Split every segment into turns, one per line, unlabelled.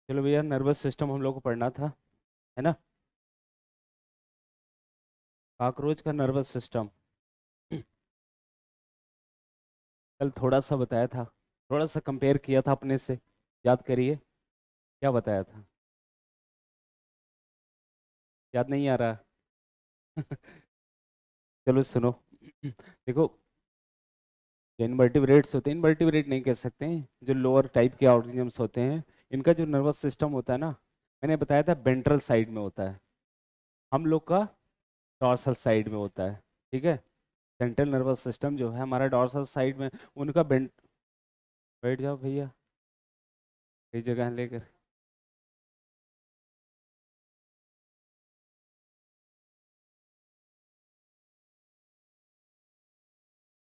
चलो भैया, nervous system हम लोग को पढ़ना था, है ना। कॉकरोच का नर्वस सिस्टम कल थोड़ा सा बताया था, थोड़ा सा कंपेयर किया था अपने से। याद करिए, क्या बताया था। याद नहीं आ रहा। चलो सुनो। देखो, जो इनवर्टिब्रेट्स होते हैं, इनवर्टिब्रेट नहीं कह सकते हैं, जो लोअर टाइप के ऑर्गेनिजम्स होते हैं, इनका जो नर्वस सिस्टम होता है ना, मैंने बताया था वेंट्रल साइड में होता है। हम लोग का डॉर्सल साइड में होता है। ठीक है। सेंट्रल नर्वस सिस्टम जो है हमारा डॉर्सल साइड में, उनका बेंट। बैठ जाओ भैया, कई जगह लेकर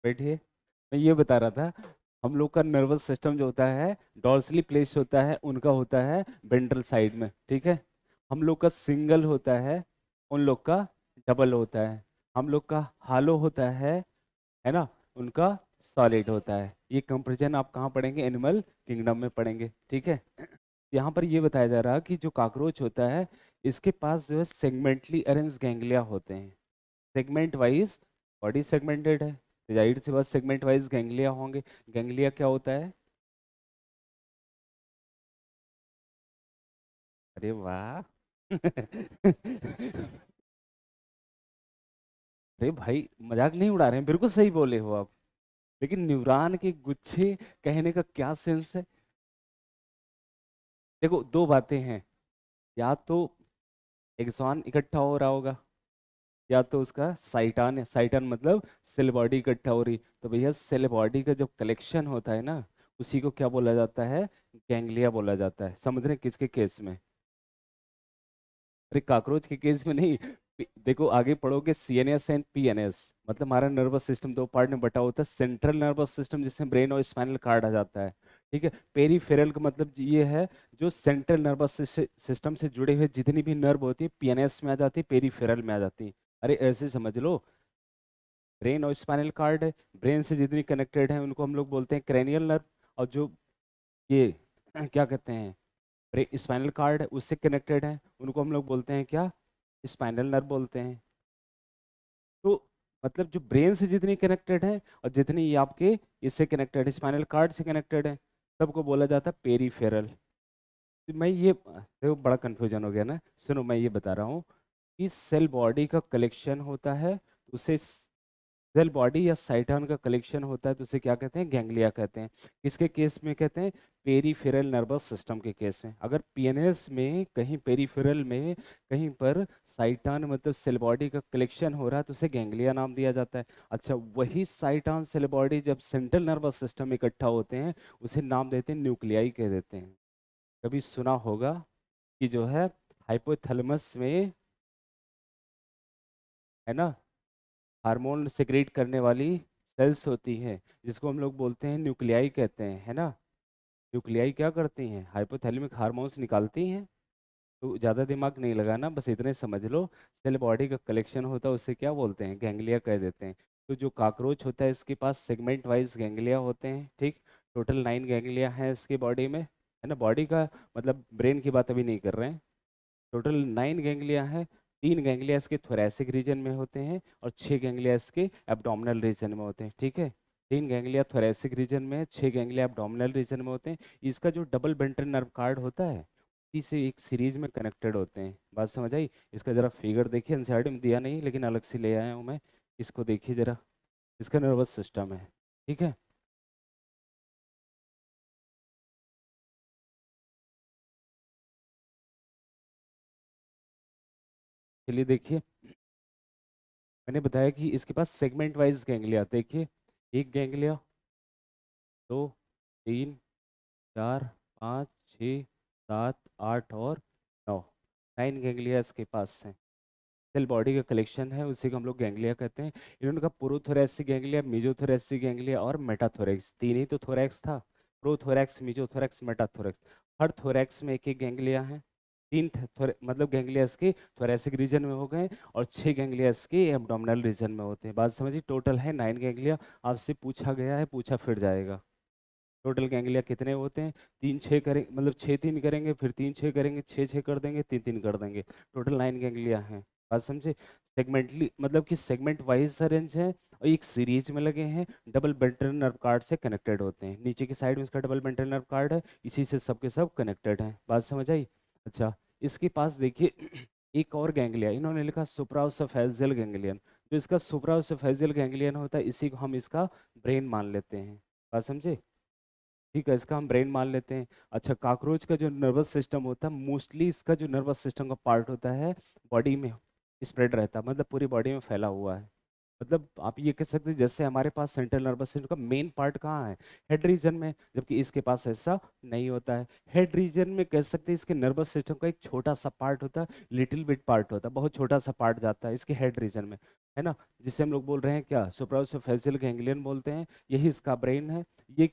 बैठिए। मैं ये बता रहा था, हम लोग का नर्वस सिस्टम जो होता है डॉर्सली प्लेस होता है, उनका होता है वेंट्रल साइड में। ठीक है। हम लोग का सिंगल होता है, उन लोग का डबल होता है। हम लोग का हालो होता है ना, उनका सॉलिड होता है। ये कंपेरिजन आप कहाँ पढ़ेंगे? एनिमल किंगडम में पढ़ेंगे। ठीक है। यहाँ पर ये बताया जा रहा है कि जो कॉकरोच होता है, इसके पास जो है सेगमेंटली अरेंज गैंग्लिया होते हैं। सेगमेंट वाइज बॉडी सेगमेंटेड है, तो जाहिर सी बात सेगमेंट वाइज गैंग्लिया होंगे। गैंग्लिया क्या होता है? अरे वाह! अरे भाई, मजाक नहीं उड़ा रहे हैं, बिल्कुल सही बोले हो आप। लेकिन न्यूरॉन के गुच्छे कहने का क्या सेंस है? देखो, दो बातें हैं। या तो एक्सॉन इकट्ठा हो रहा होगा, या तो उसका साइटान है। साइटान मतलब सेल बॉडी इकट्ठा हो रही। तो भैया, सेल बॉडी का जब कलेक्शन होता है ना, उसी को क्या बोला जाता है? गैंग्लिया बोला जाता है। समझ रहे हैं किसके केस में? अरे कॉकरोच के केस में नहीं। देखो, आगे पढ़ोगे सीएनएस एंड पीएनएस, मतलब हमारा नर्वस सिस्टम दो पार्ट में बटा होता है। सेंट्रल नर्वस सिस्टम जिसमें ब्रेन और स्पाइनल कार्ड आ जाता है। ठीक है। पेरीफेरल का मतलब ये है, जो सेंट्रल नर्वस सिस्टम से जुड़े हुए जितनी भी नर्व होती है पीएनएस में आ जाती है, पेरीफेरल में आ जाती है। अरे ऐसे समझ लो, ब्रेन और स्पाइनल कार्ड है, ब्रेन से जितनी कनेक्टेड है उनको हम लोग बोलते हैं क्रेनियल नर्व। और जो ये क्या कहते हैं, स्पाइनल कार्ड है उससे कनेक्टेड है, उनको हम लोग बोलते हैं क्या? स्पाइनल नर्व बोलते हैं। तो मतलब जो ब्रेन से जितनी कनेक्टेड है और जितनी ये आपके इससे कनेक्टेड है, स्पाइनल कार्ड से कनेक्टेड है, सबको बोला जाता है पेरीफेरल। तो मैं ये देखो, बड़ा कंफ्यूजन हो गया ना। सुनो, मैं ये बता रहा हूँ कि सेल बॉडी का कलेक्शन होता है, उसे सेल बॉडी या साइटन का कलेक्शन होता है, तो उसे क्या कहते हैं? गैंग्लिया कहते हैं। किसके केस में कहते हैं? पेरीफेरल नर्वस सिस्टम के केस में। अगर पीएनएस में कहीं पेरीफेरल में कहीं पर साइटन मतलब सेल बॉडी का कलेक्शन हो रहा है, तो उसे गैंग्लिया नाम दिया जाता है। अच्छा, वही साइटन सेल बॉडी जब सेंट्रल नर्वस सिस्टम में इकट्ठा होते हैं, उसे नाम देते हैं न्यूक्लियाई कह देते हैं। कभी सुना होगा कि जो है हाइपोथैलेमस में, है ना, हार्मोन सिक्रेट करने वाली सेल्स होती हैं, जिसको हम लोग बोलते हैं न्यूक्लियाई कहते हैं, है ना। न्यूक्लियाई क्या करती हैं? हाइपोथैलेमिक हार्मोन्स निकालती हैं। तो ज़्यादा दिमाग नहीं लगाना, बस इतने समझ लो। सेल बॉडी का कलेक्शन होता है, उसे क्या बोलते हैं? गैंग्लिया कह देते हैं। तो जो कॉकरोच होता है, इसके पास सेगमेंट वाइज गैंग्लिया होते हैं। ठीक। टोटल 9 गैंग्लिया हैं इसकी बॉडी में, है ना। बॉडी का मतलब ब्रेन की बात अभी नहीं कर रहे हैं। टोटल 9 गैंग्लिया हैं। 3 गैंग्लिया इसके थोरैसिक रीजन में होते हैं और 6 गैंग्लिया इसके एब्डोमिनल रीजन में होते हैं। ठीक है। 3 गैंग्लिया थोरैसिक रीजन में, 6 गैंग्लिया एब्डोमिनल रीजन में होते हैं। इसका जो डबल वेंट्रल नर्व कार्ड होता है, इसी एक सीरीज में कनेक्टेड होते हैं। बात समझ आई? इसका जरा फिगर देखिए, एनसीईआरटी में दिया नहीं लेकिन अलग से ले आया हूँ मैं। इसको देखिए जरा, इसका नर्वस सिस्टम है। ठीक है। चलिए देखिए, मैंने बताया कि इसके पास सेगमेंट वाइज गैंग्लिया। देखिए, एक गैंग्लिया, दो, तीन, चार, पाँच, छ, सात, आठ और 9। 9 गैंग्लिया इसके पास हैं। सेल बॉडी का कलेक्शन है, उसी को हम लोग गैंग्लिया कहते हैं। इन्होंने कहा प्रोथोरेसिक गैंग्लिया, मेजोथोरेसिक गैंग्लिया और मेटाथोरेक्स। तीन ही तो थोरैक्स था, प्रोथोरैक्स, मेजोथोरैक्स, मेटाथोरैक्स। हर थोरैक्स में एक एक गैंग्लिया है। तीन मतलब गैंग्लिया इसके थोरैसिक रीजन में हो गए, और 6 गैंग्लिया इसके एब्डोमिनल रीजन में होते हैं। बात समझिए, टोटल है 9 गैंग्लिया। आपसे पूछा गया है, पूछा फिर जाएगा। टोटल गैंग्लिया कितने होते हैं? 3 6 करें, मतलब 6 3 करेंगे, फिर 3 6 करेंगे, 6 6 कर देंगे, 3 3 कर देंगे। टोटल 9 गैंग्लिया हैं। बात समझे? सेगमेंटली मतलब कि सेगमेंट वाइज अरेंज है और एक सीरीज में लगे हैं, डबल वेंट्रल नर्व कार्ड से कनेक्टेड होते हैं। नीचे की साइड में इसका डबल वेंट्रल नर्व कार्ड है, इसी से सब के सब कनेक्टेड हैं। बात समझ आई? अच्छा, इसके पास देखिए एक और गैंग्लिया इन्होंने लिखा सुप्राओसफेजियल गैंग्लियन। जो इसका सुप्राओसफेजियल गैंग्लियन होता है, इसी को हम इसका ब्रेन मान लेते हैं। बात समझे? ठीक है, इसका हम ब्रेन मान लेते हैं। अच्छा, कॉकरोच का जो नर्वस सिस्टम होता है, मोस्टली इसका जो नर्वस सिस्टम का पार्ट होता है बॉडी में स्प्रेड रहता है, मतलब पूरी बॉडी में फैला हुआ है। मतलब आप ये कह सकते हैं जैसे हमारे पास सेंट्रल नर्वस सिस्टम का मेन पार्ट कहाँ है? हेड रीजन में, जबकि इसके पास ऐसा नहीं होता है। हेड रीजन में कह सकते हैं इसके नर्वस सिस्टम का एक छोटा सा पार्ट होता है, लिटिल बिट पार्ट होता है, बहुत छोटा सा पार्ट जाता है इसके हेड रीजन में, है ना? जिसे हम लोग बोल रहे हैं क्या? सुप्राओसफेजियल गैंग्लियन बोलते हैं। यही इसका ब्रेन है। ये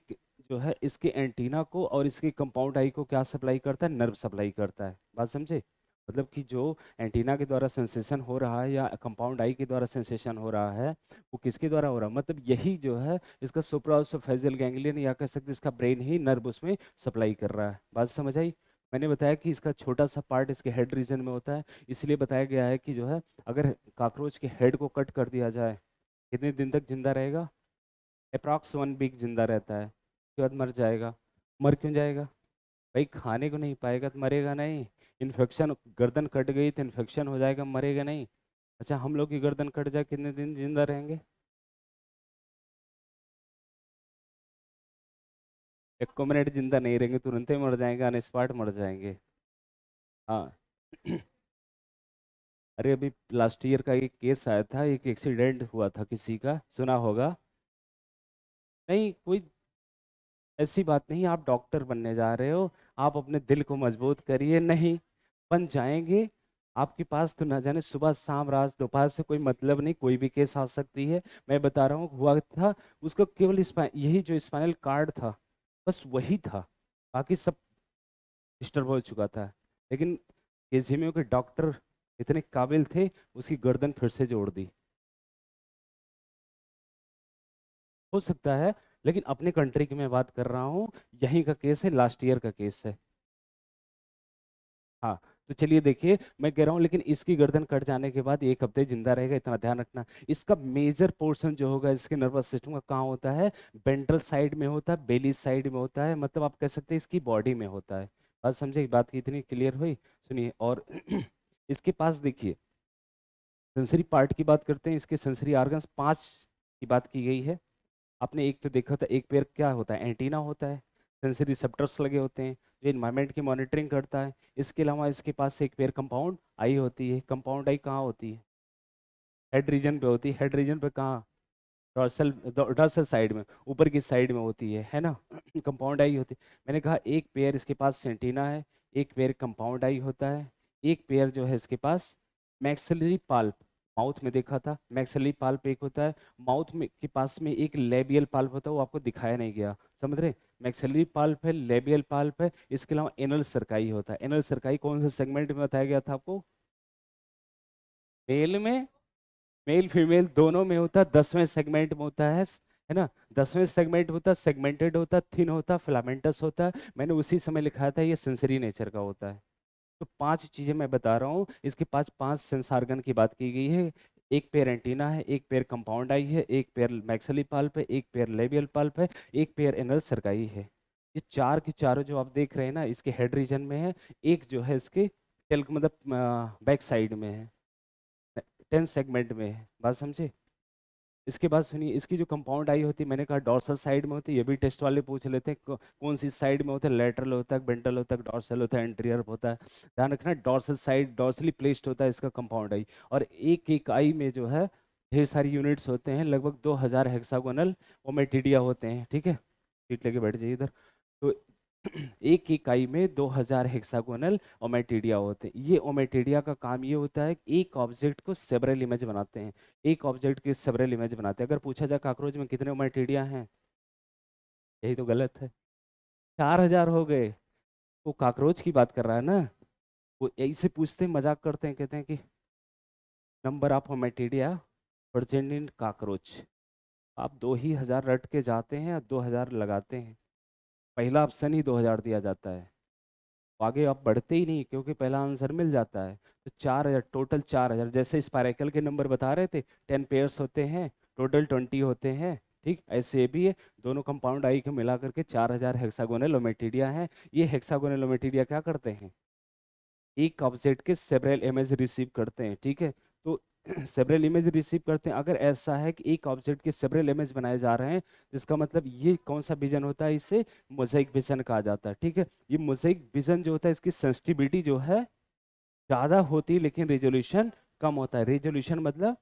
जो है इसके एंटीना को और इसके कंपाउंड आई को क्या सप्लाई करता है? नर्व सप्लाई करता है। बात समझे? मतलब कि जो एंटीना के द्वारा सेंसेशन हो रहा है या कंपाउंड आई के द्वारा सेंसेशन हो रहा है, वो किसके द्वारा हो रहा है? मतलब यही जो है इसका सुप्राओसफेजियल गैंग्लियन, या कह सकते हैं इसका ब्रेन ही नर्व उसमें सप्लाई कर रहा है। बात समझ आई? मैंने बताया कि इसका छोटा सा पार्ट इसके हेड रीजन में होता है, इसलिए बताया गया है कि जो है अगर कॉकरोच के हेड को कट कर दिया जाए, कितने दिन तक जिंदा रहेगा? अप्रॉक्स 1 वीक जिंदा रहता है, उसके बाद मर जाएगा। मर क्यों जाएगा? भाई खाने को नहीं पाएगा तो मरेगा नहीं। इन्फेक्शन, गर्दन कट गई तो इन्फेक्शन हो जाएगा, मरेगा नहीं। अच्छा, हम लोग की गर्दन कट जाए कितने दिन जिंदा रहेंगे? 1 मिनट जिंदा नहीं रहेंगे, तुरंत ही मर जाएंगे, ऑन स्पॉट मर जाएंगे। हाँ। अरे अभी लास्ट ईयर का एक केस आया था, एक एक्सीडेंट हुआ था किसी का, सुना होगा। नहीं, कोई ऐसी बात नहीं, आप डॉक्टर बनने जा रहे हो, आप अपने दिल को मजबूत करिए। नहीं, बन जाएंगे। आपके पास तो ना जाने सुबह शाम रात दोपहर से कोई मतलब नहीं, कोई भी केस आ सकती है। मैं बता रहा हूँ हुआ था, उसको केवल यही जो स्पाइनल कार्ड था, बस वही था, बाकी सब डिस्टर्ब हो चुका था। लेकिन केजीएमयू के डॉक्टर इतने काबिल थे, उसकी गर्दन फिर से जोड़ दी। हो सकता है, लेकिन अपने कंट्री की मैं बात कर रहा हूँ, यहीं का केस है, लास्ट ईयर का केस है। हाँ, तो चलिए देखिए, मैं कह रहा हूँ लेकिन इसकी गर्दन कट जाने के बाद 1 हफ्ते जिंदा रहेगा, इतना ध्यान रखना। इसका मेजर पोर्शन जो होगा इसके नर्वस सिस्टम का कहाँ होता है? वेंट्रल साइड में होता है, बेली साइड में होता है, मतलब आप कह सकते हैं इसकी बॉडी में होता है। बात समझे? बात की इतनी क्लियर हुई? सुनिए और इसके पास देखिए, सेंसरी पार्ट की बात करते हैं, इसके सेंसरी ऑर्गन्स 5 की बात की गई है। आपने एक तो देखा था, एक पेयर क्या होता है? एंटीना होता है। सेंसरी रिसेप्टर्स लगे होते हैं जो इन्वायरमेंट की मॉनिटरिंग करता है। इसके अलावा इसके पास एक पेयर कंपाउंड आई होती है। कंपाउंड आई कहाँ होती है? हेड रीजन पे होती है। हेड रीजन पे कहाँ? डॉर्सल, डॉर्सल साइड में, ऊपर की साइड में होती है ना? कंपाउंड आई होती है। मैंने कहा एक पेयर इसके पास सेंटीना है, एक पेयर कंपाउंड आई होता है, एक पेयर जो है इसके पास मैक्सिलरी पाल्प, माउथ में देखा था मैक्सिलरी पाल्प एक होता है। माउथ में के पास में एक लेबियल पाल्प होता है, वो आपको दिखाया नहीं गया, समझ रहे? मैक्सिलरी पाल्प है, लेबियल पाल्प है, इसके अलावा एनल सरकाई होता है। एनल सरकाई कौन से सेगमेंट में बताया गया था आपको? मेल में, मेल फीमेल दोनों में होता है, 10वें सेगमेंट में होता है ना? 10वें सेगमेंट होता है, सेगमेंटेड होता है, थिन होता है, फिलामेंटस होता है। मैंने उसी समय लिखा था ये सेंसरी नेचर का होता है। तो 5 चीजें मैं बता रहा हूँ, इसके पास 5 सेंस ऑर्गन की बात की गई है। एक पेयर एंटीना है, एक पेयर कंपाउंड आई है, एक पेयर मैक्सिलरी पल्प है, एक पेयर लेबियल पल्प है, एक पेयर एनल सर्काई है। ये चार की चारों जो आप देख रहे हैं ना, इसके हेड रीजन में है। एक जो है इसके टेल मतलब बैक साइड में है, 10 सेगमेंट में है। बात समझे? इसके बाद सुनिए, इसकी जो कंपाउंड आई होती है, मैंने कहा डॉर्सल साइड में होती है। ये भी टेस्ट वाले पूछ लेते हैं कौन सी साइड में होता है? लेटरल होता है, वेंट्रल होता है, डॉर्सल होता है, एंटीरियर होता है। ध्यान रखना, डॉर्सल साइड, डॉर्सली प्लेस्ड होता है इसका कंपाउंड आई। और एक एक आई में जो है ढेर सारी यूनिट्स होते हैं, लगभग 2000 हेक्सागोनल ओमेटिडिया होते हैं। ठीक है, सीट लेके बैठ जाइए इधर। तो एक इकाई में 2000 हेक्सागोनल ओमेटिडिया होते हैं। ये ओमेटिडिया का काम ये होता है कि एक ऑब्जेक्ट को सेवरल इमेज बनाते हैं। एक ऑब्जेक्ट के सेवरल इमेज बनाते हैं। अगर पूछा जाए कॉकरोच में कितने ओमेटिडिया हैं, यही तो गलत है, 4000 हो गए। वो कॉकरोच की बात कर रहा है ना। वो यही से पूछते हैं, मजाक करते हैं, कहते हैं कि number of ommatidia present in cockroach. आप 2000 रट के जाते हैं और 2000 लगाते हैं। पहला ऑप्शन ही 2000 दिया जाता है, तो आगे आप बढ़ते ही नहीं क्योंकि पहला आंसर मिल जाता है। तो 4000, टोटल 4000, जैसे स्पाइरेकल के नंबर बता रहे थे, 10 पेयर्स होते हैं, टोटल 20 होते हैं। ठीक, ऐसे ये भी है। दोनों कंपाउंड आई को मिला करके 4000 हेक्सागोनल ओमेटिडिया हैं। ये हेक्सागोनल ओमेटिडिया क्या करते हैं, एक ऑब्जेक्ट के सेवरल इमेज रिसीव करते हैं। ठीक है, तो सेवरल इमेज रिसीव करते हैं। अगर ऐसा है कि एक ऑब्जेक्ट के सेवरल इमेज बनाए जा रहे हैं, तो इसका मतलब ये कौन सा विजन होता है, इसे मोज़ेक विजन कहा जाता है। ठीक है, ये मोज़ेक विजन जो होता है, इसकी सेंसिटिविटी जो है ज़्यादा होती है लेकिन रेजोल्यूशन कम होता है। रेजोल्यूशन मतलब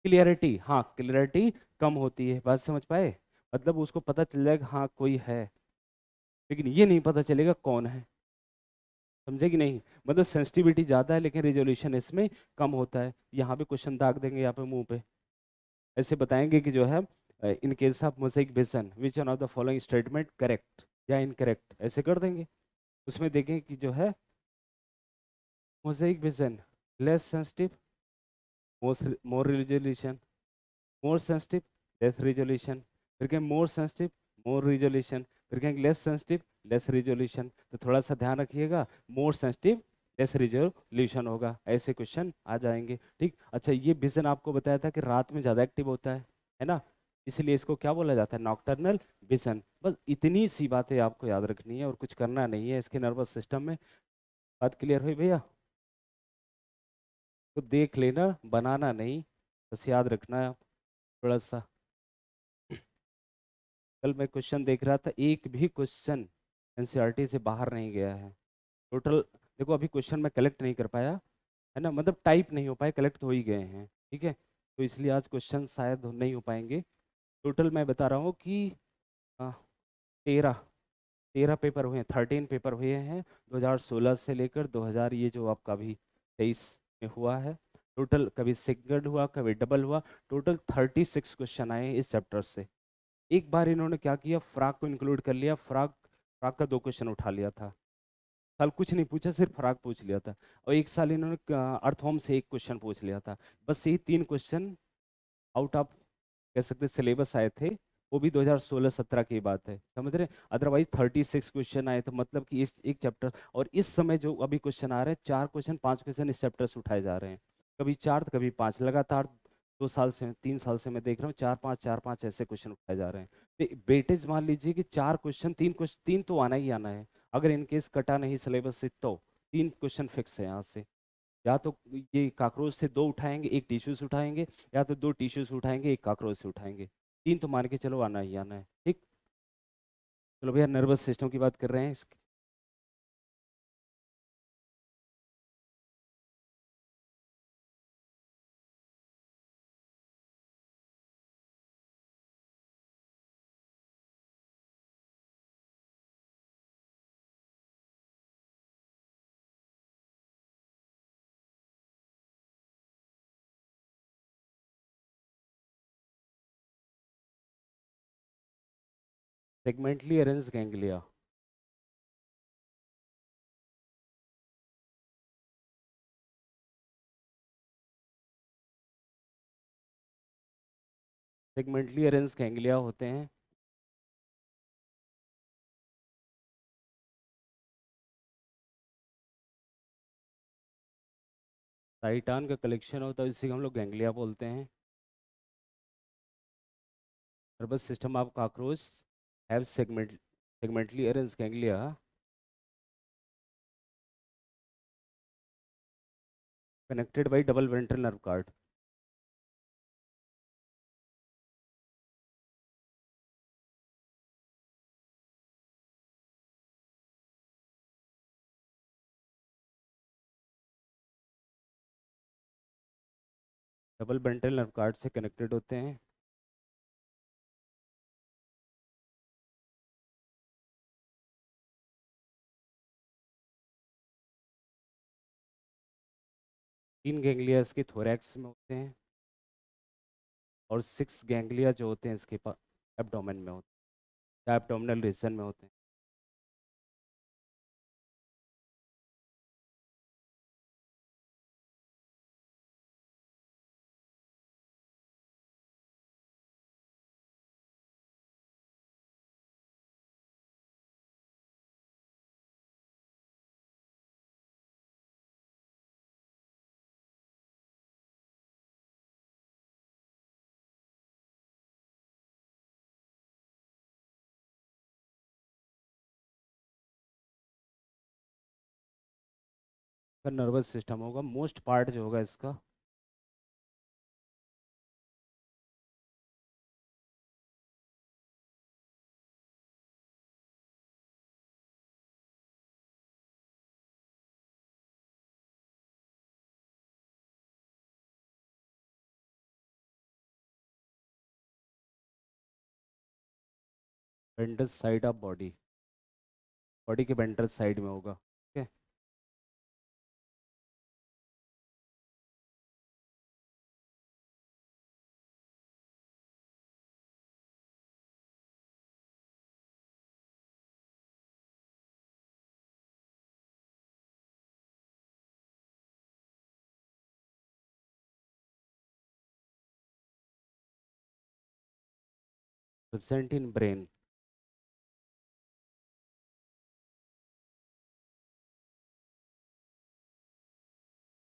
क्लियरिटी, हाँ क्लियरिटी कम होती है। बात समझ पाए, मतलब उसको पता चल जाएगा हाँ कोई है, लेकिन ये नहीं पता चलेगा कौन है। समझे कि नहीं, मतलब सेंसिटिविटी ज़्यादा है लेकिन रेजोल्यूशन इसमें कम होता है। यहाँ पे क्वेश्चन दाग देंगे, यहाँ पे मुंह पे ऐसे बताएंगे कि जो है in case of mosaic vision which one of the following statement correct या इनकरेक्ट, ऐसे कर देंगे। उसमें देखें कि जो है mosaic vision less sensitive, more resolution, more sensitive, less resolution, फिर कहें मोर सेंसिटिव, मोर रिजोल्यूशन, फिर कहेंगे लेस सेंसिटिव, लेस रिजोल्यूशन। तो थोड़ा सा ध्यान रखिएगा, मोर सेंसिटिव लेस रिजोल्यूशन होगा, ऐसे क्वेश्चन आ जाएंगे। ठीक, अच्छा ये विजन आपको बताया था कि रात में ज़्यादा एक्टिव होता है ना, इसलिए इसको क्या बोला जाता है, नॉकटर्नल विजन। बस इतनी सी बातें आपको याद रखनी है और कुछ करना नहीं है इसके नर्वस सिस्टम में। बात क्लियर हुई भैया, तो देख लेना, बनाना नहीं, बस याद रखना है आप थोड़ा सा। कल मैं क्वेश्चन देख रहा था, एक भी क्वेश्चन एनसीईआरटी से बाहर नहीं गया है टोटल। देखो अभी क्वेश्चन मैं कलेक्ट नहीं कर पाया, है ना, मतलब टाइप नहीं हो पाए, कलेक्ट हो ही गए हैं। ठीक है, तो इसलिए आज क्वेश्चन शायद नहीं हो पाएंगे। टोटल मैं बता रहा हूँ कि 13 13 पेपर हुए हैं, 13 पेपर हुए हैं 2016 से लेकर 2000, ये जो आपका अभी 23 में हुआ है। टोटल कभी सिंगल हुआ कभी डबल हुआ, टोटल 36 क्वेश्चन आए हैं इस चैप्टर से। एक बार इन्होंने क्या किया, फ्राक को इंक्लूड कर लिया, फ्राक फ्राक का 2 क्वेश्चन उठा लिया था। साल कुछ नहीं पूछा, सिर्फ फ्राक पूछ लिया था। और एक साल इन्होंने अर्थहोम से 1 क्वेश्चन पूछ लिया था। बस यही 3 क्वेश्चन आउट ऑफ कह सकते सिलेबस आए थे, वो भी 2016-17 की बात है, समझ रहे। अदरवाइज 36 क्वेश्चन आए, तो मतलब कि इस एक चैप्टर, और इस समय जो अभी क्वेश्चन आ रहे हैं, 4 क्वेश्चन 5 क्वेश्चन इस चैप्टर से उठाए जा रहे हैं। कभी 4 तो कभी 5, लगातार 2 साल से 3 साल से मैं देख रहा हूँ 4-5 ऐसे क्वेश्चन उठाए जा रहे हैं। तो बेटेज मान लीजिए कि 4 क्वेश्चन, 3 क्वेश्चन, 3 तो आना ही आना है। अगर इनकेस कटा नहीं सिलेबस से तो 3 क्वेश्चन फिक्स है यहाँ से। या तो ये काकरोच से 2 उठाएंगे, एक टिश्यू से उठाएंगे, या तो 2 टिश्यू से उठाएंगे, एक काकरोच से उठाएंगे। 3 तो मान के चलो आना ही आना है। ठीक, चलो भैया नर्वस सिस्टम की बात कर रहे हैं। Segmentally arrange ganglia, segmentally arrange ganglia होते हैं। साइटान का कलेक्शन होता है, इसी को हम लोग गैंग्लिया बोलते हैं। Nervous system of cockroach have segmentally arrange ganglia connected by double ventral nerve card. Double ventral nerve card से कनेक्टेड होते हैं। तीन गैंग्लिया इसके थोरैक्स में होते हैं, और 6 गैंग्लिया जो होते हैं इसके पास एब्डोमेन में होते हैं, एब्डोमिनल रीजन में होते हैं। का नर्वस सिस्टम होगा, मोस्ट पार्ट जो होगा इसका ventral side of body, body के वेंट्रल साइड में होगा। ठीक है। प्रेजेंट इन ब्रेन,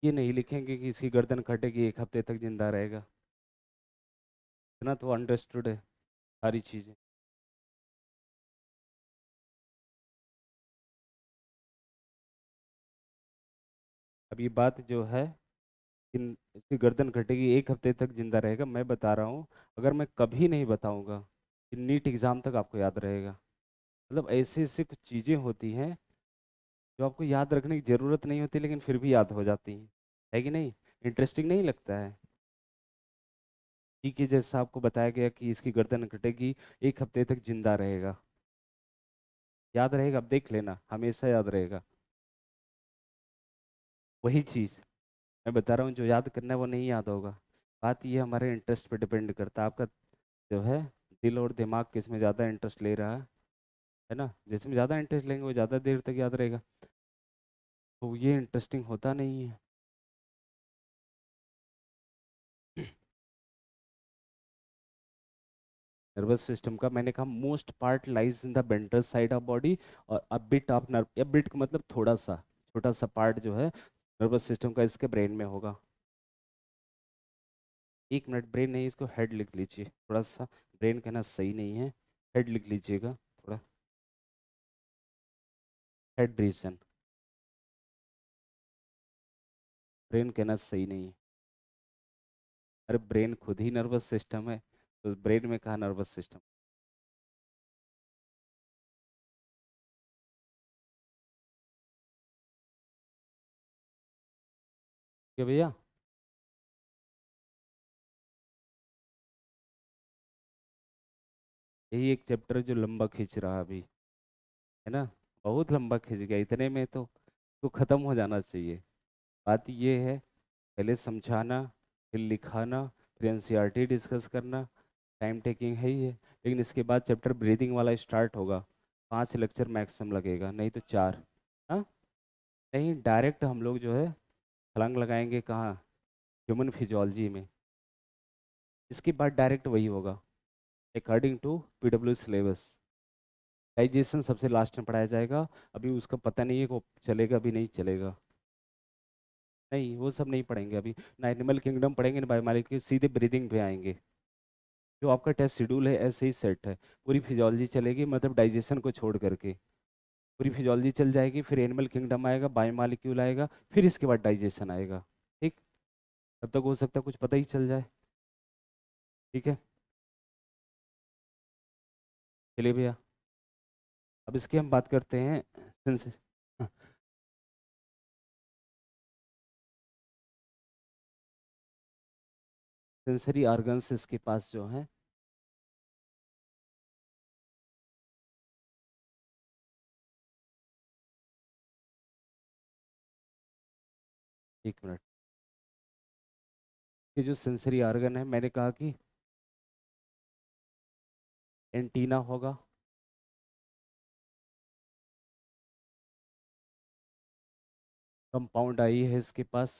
ये नहीं लिखेंगे कि इसकी गर्दन कटेगी 1 हफ्ते तक जिंदा रहेगा। इतना तो अंडरस्टूड है सारी चीज़ें। अब ये बात जो है, इन इसकी गर्दन कटेगी 1 हफ्ते तक जिंदा रहेगा, मैं बता रहा हूँ। अगर मैं कभी नहीं बताऊंगा, कि नीट एग्जाम तक आपको याद रहेगा। मतलब ऐसे ऐसे कुछ चीज़ें होती हैं जो आपको याद रखने की ज़रूरत नहीं होती, लेकिन फिर भी याद हो जाती हैं। है कि नहीं? इंटरेस्टिंग नहीं लगता है? जी, कि जैसा आपको बताया गया कि इसकी गर्दन कटेगी, 1 हफ्ते तक जिंदा रहेगा। याद रहेगा, अब देख लेना, हमेशा याद रहेगा। वही चीज़ मैं बता रहा हूँ, जो याद करना है वो नहीं याद होगा। बात ये हमारे इंटरेस्ट पे डिपेंड करता है, आपका जो है दिल और दिमाग किस में ज़्यादा इंटरेस्ट ले रहा है ना। जिसमें ज़्यादा इंटरेस्ट लेंगे वो ज़्यादा देर तक याद रहेगा। तो ये इंटरेस्टिंग होता नहीं है। नर्वस सिस्टम का मैंने कहा most part lies in the ventral side of body, और a bit of nerve, a bit का मतलब थोड़ा सा, छोटा सा पार्ट जो है नर्वस सिस्टम का इसके ब्रेन में होगा। 1 मिनट, ब्रेन नहीं, इसको हेड लिख लीजिए थोड़ा सा। ब्रेन कहना सही नहीं है, हेड लिख लीजिएगा थोड़ा। हेड रीजन, ब्रेन कहना सही नहीं है। अरे ब्रेन खुद ही नर्वस सिस्टम है, तो ब्रेन में कहा नर्वस सिस्टम। क्या भैया? यही एक चैप्टर जो लंबा खींच रहा अभी, है ना। बहुत लंबा खींच गया, इतने में तो खत्म हो जाना चाहिए। बात ये है, पहले समझाना, फिर लिखाना, फिर एनसीईआरटी डिस्कस करना, टाइम टेकिंग है ही है। लेकिन इसके बाद चैप्टर ब्रीदिंग वाला स्टार्ट होगा, 5 लेक्चर मैक्सिमम लगेगा, नहीं तो 4। हाँ, नहीं डायरेक्ट हम लोग जो है छलांग लगाएंगे कहाँ? ह्यूमन फिजियोलॉजी में। इसके बाद डायरेक्ट वही होगा, according to PW syllabus. Digestion सबसे लास्ट में पढ़ाया जाएगा। अभी उसका पता नहीं है को चलेगा भी नहीं चलेगा। नहीं, वो सब नहीं पढ़ेंगे अभी। ना एनिमल किंगडम पढ़ेंगे ना बायोमोलिक्यूल, सीधे ब्रीदिंग पे आएंगे। जो आपका टेस्ट शेड्यूल है ऐसे ही सेट है। पूरी फिजियोलॉजी चलेगी, मतलब डाइजेशन को छोड़ करके पूरी फिजियोलॉजी चल जाएगी, फिर एनिमल किंगडम आएगा, बायोमोलिक्यूल आएगा, फिर इसके बाद डाइजेशन आएगा। ठीक। तब तक हो सकता है कुछ पता ही चल जाए। ठीक है, चलिए भैया। अब इसकी हम बात करते हैं सेंस सेंसरी ऑर्गन्स इसके पास जो है। 1 मिनट। ये जो सेंसरी ऑर्गन है, मैंने कहा कि एंटीना होगा, कंपाउंड आई है इसके पास,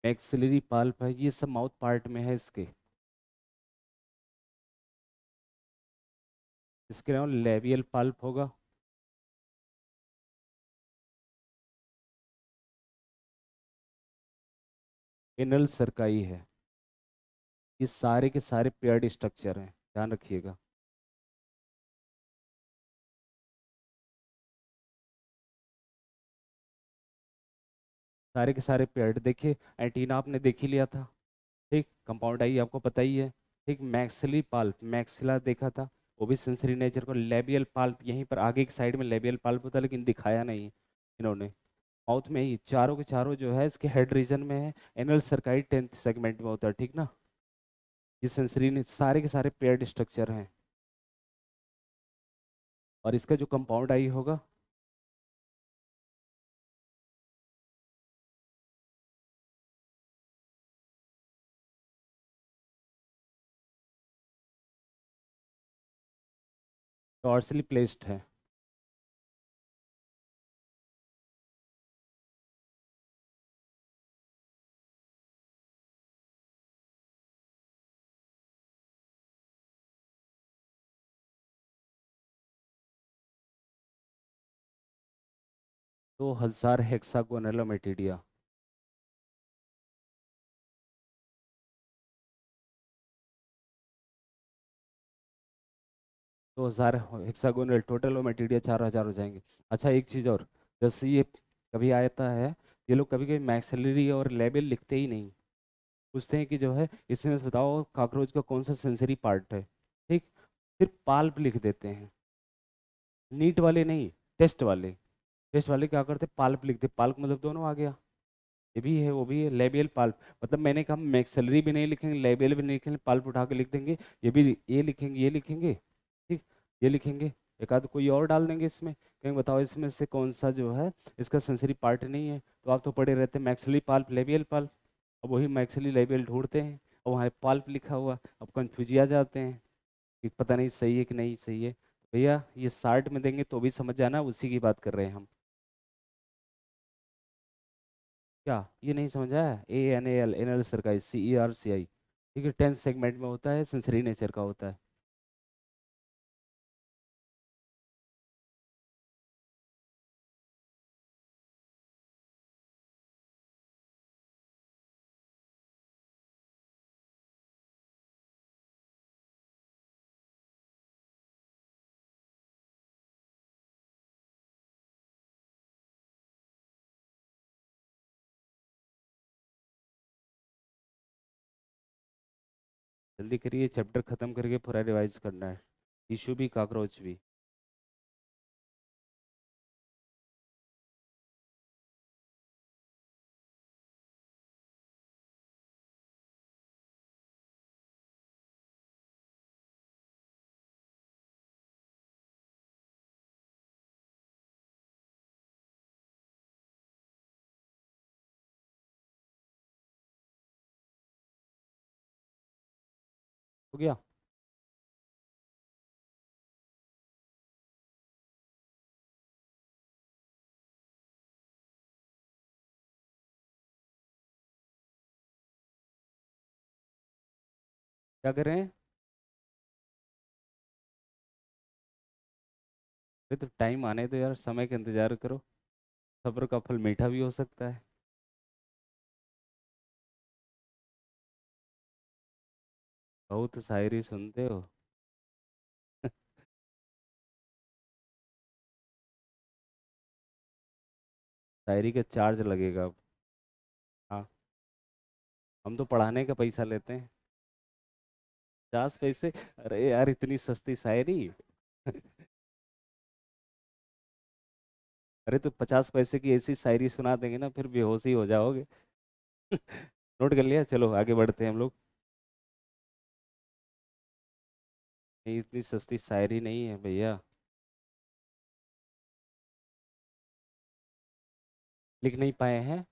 मैक्सिलरी पल्प है, ये सब माउथ पार्ट में है इसके। इसके अलावा लेबियल पल्प होगा, एनल सरकाई है। ये सारे के सारे पेयर्ड स्ट्रक्चर हैं, ध्यान रखिएगा। सारे के सारे पेड़ देखिए, एंटीना आपने देख ही लिया था। ठीक, कंपाउंड आई आपको पता ही है। ठीक, मैक्सिली पाल्प, मैक्सिला देखा था, वो भी सेंसरी नेचर को। लेबियल पाल्प यहीं पर आगे की साइड में लेबियल पाल्प होता है, लेकिन दिखाया नहीं इन्होंने। माउथ में ही चारों के चारों जो है इसके हेड रीजन में है। एनल सर्काइड 10th सेगमेंट में होता है, ठीक ना। ये सेंसरी ने सारे के सारे पेयर्ड स्ट्रक्चर हैं। और इसका जो कंपाउंड आई होगा, डॉर्सली प्लेस्ड है। तो 1000 हेक्सागोनलोमेटिडिया। 2000 हेक्सागोनल टोटल ओमेटिडिया 4000 हो जाएंगे। अच्छा एक चीज़ और, जैसे ये कभी आता है, ये लोग कभी कभी मैक्सिलरी और लेबल लिखते ही नहीं। पूछते हैं कि जो है इसमें से बताओ कॉकरोच का कौन सा सेंसरी पार्ट है। ठीक, फिर पाल्प लिख देते हैं। नीट वाले नहीं, टेस्ट वाले। टेस्ट वाले क्या करते, पाल्प लिखते। पाल्प मतलब दोनों आ गया, ये भी है वो भी है, लेबियल पाल्प। मतलब मैंने कहा मैक्सिलरी भी नहीं लिखेंगे, लेबियल भी नहीं लिखेंगे, पाल्प उठा के लिख देंगे। ये भी ये लिखेंगे, ये लिखेंगे। ठीक, ये लिखेंगे। एक आध कोई और डाल देंगे इसमें, कहेंगे बताओ इसमें से कौन सा जो है इसका सेंसरी पार्ट नहीं है। तो आप तो पढ़े रहते हैं मैक्सिलरी पाल्प, लेबियल पाल्प। अब वही मैक्सिलरी लेबियल ढूंढते हैं, और वहाँ पाल्प लिखा हुआ, अब कंफ्यूज आ जाते हैं कि पता नहीं सही है कि नहीं सही है। भैया ये 60 में देंगे तो भी समझ जाना उसी की बात कर रहे हैं हम। क्या ये नहीं समझ आया, ANAL, एनल सरकाई, CERCI। ठीक है, 10th सेगमेंट में होता है, सेंसरी नेचर का होता है। जल्दी करिए, चैप्टर खत्म करके पूरा रिवाइज करना है। इशू भी, कॉकरोच भी। हो गया। क्या कर रहे हैं? अरे तो टाइम आने दो यार, समय का इंतजार करो। सब्र का फल मीठा भी हो सकता है। बहुत शायरी सुनते हो। शायरी का चार्ज लगेगा अब। हाँ, हम तो पढ़ाने का पैसा लेते हैं। 50 पैसे? अरे यार इतनी सस्ती शायरी। अरे तो 50 पैसे की ऐसी शायरी सुना देंगे ना, फिर बेहोश ही हो जाओगे। नोट कर लिया, चलो आगे बढ़ते हैं हम लोग। नहीं, इतनी सस्ती शायरी नहीं है भैया। लिख नहीं पाए हैं?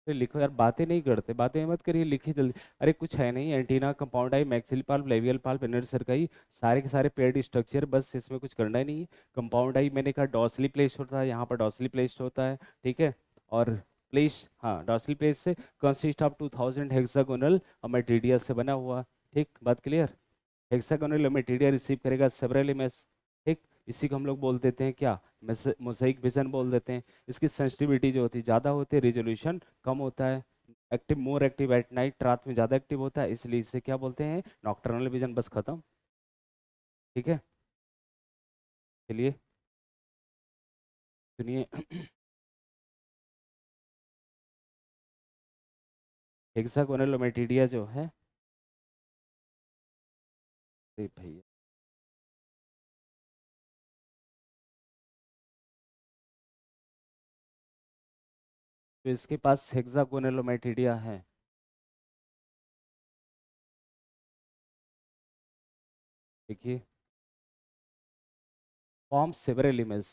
तो लिखो यार, बातें नहीं करते, बातें मत करिए, लिखिए जल्दी। अरे कुछ है नहीं, एंटीना, कंपाउंड आई, मैक्सिल पाल्प, लेवियल पाल्प, इनर सर्काई, सारे के सारे पेड स्ट्रक्चर, बस इसमें कुछ करना ही नहीं है। कंपाउंड आई मैंने कहा डॉसली प्लेस होता है, यहाँ पर डॉसली प्लेस होता है। ठीक है। और प्लेस, हाँ डॉसली प्लेस से कंसिस्ट ऑफ 2000 हेक्सागोनल मेटेरियल से बना हुआ। ठीक, बात क्लियर। हेक्सागोनल मटेरियल रिसीव करेगा सेवरल इमेज। ठीक, इसी को हम लोग बोल देते हैं क्या, मोजाइक विजन बोल देते हैं। इसकी सेंसिटिविटी जो होती है ज़्यादा होती है, रिजोल्यूशन कम होता है। Active, more active at night, रात में ज़्यादा एक्टिव होता है, इसलिए इसे क्या बोलते हैं, नॉक्टर्नल विजन। बस खत्म। ठीक है, चलिए सुनिए। हेक्सागोनलोमेटिडिया जो है, अरे भैया, तो इसके पास हेक्सागोनलोमेटिडिया है। देखिए, form several image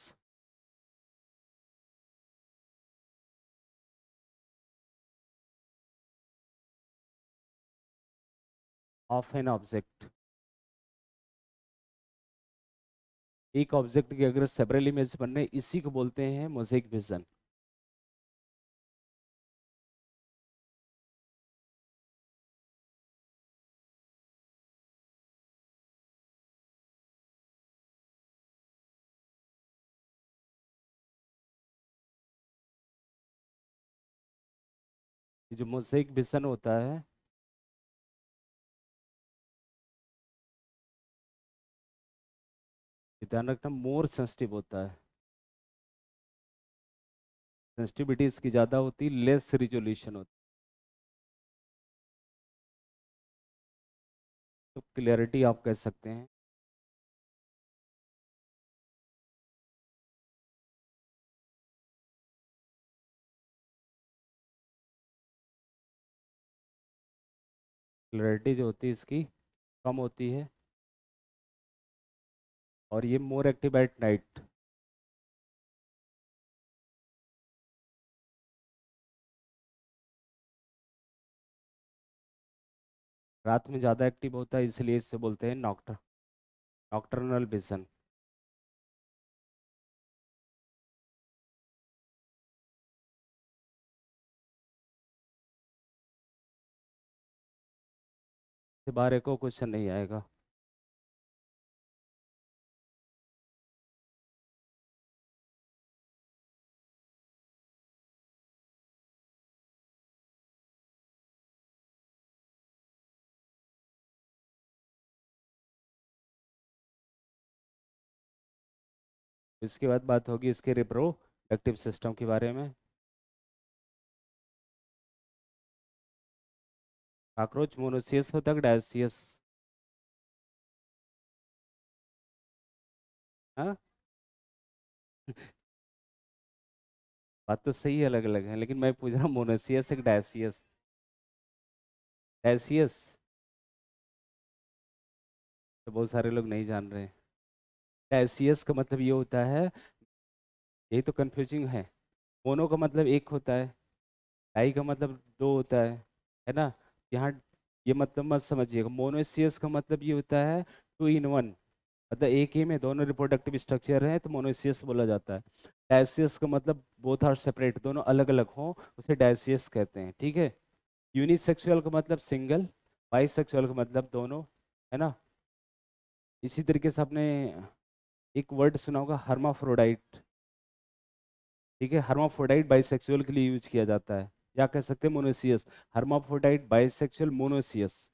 of an object. एक ऑब्जेक्ट की अगर सेवरल इमेज बन रहे, इसी को बोलते हैं मोज़ेक विजन। जो मोज़ेक विजन होता है, ये ध्यान रखना, मोर सेंसिटिव होता है। सेंसिटिविटी इसकी ज़्यादा होती, लेस रिजोल्यूशन होती। तो क्लियरिटी आप कह सकते हैं। क्लियरिटी जो होती है इसकी कम होती है, और ये मोर एक्टिव एट नाइट। रात में ज़्यादा एक्टिव होता है, इसलिए इससे बोलते हैं नॉक्टर्नल विजन। से बाहर एको क्वेश्चन नहीं आएगा। इसके बाद बात होगी इसके रिप्रोडक्टिव सिस्टम के बारे में। कॉकरोच मोनोसियस होता है कि डायसियस? हाँ, बात तो सही अलग अलग है, लेकिन मैं पूछ रहा हूँ मोनोसियस है कि डायसियस? डायसियस। तो बहुत सारे लोग नहीं जान रहे हैं। डायसियस का मतलब ये होता है, यही तो कंफ्यूजिंग है। मोनो का मतलब एक होता है, डाई का मतलब दो होता है ना? यहाँ ये मतलब मत समझिएगा। मोनोसियस का मतलब ये होता है टू इन वन, मतलब एक ही में दोनों रिप्रोडक्टिव स्ट्रक्चर हैं तो मोनोसियस बोला जाता है। डायसियस का मतलब बोथ आर सेपरेट, दोनों अलग अलग हों, उसे डायसियस कहते हैं, ठीक है? यूनिसेक्सुअल का मतलब सिंगल, बाइसेक्सुअल का मतलब दोनों, है ना? इसी तरीके से आपने एक वर्ड सुना होगा, हर्माफ्रोडाइट। ठीक है, हर्माफ्रोडाइट बाइसेक्सुअल के लिए यूज किया जाता है, या कह सकते हैं मोनोसियस। हर्माफ्रोडाइट, बाइसेक्सुअल, मोनोसियस,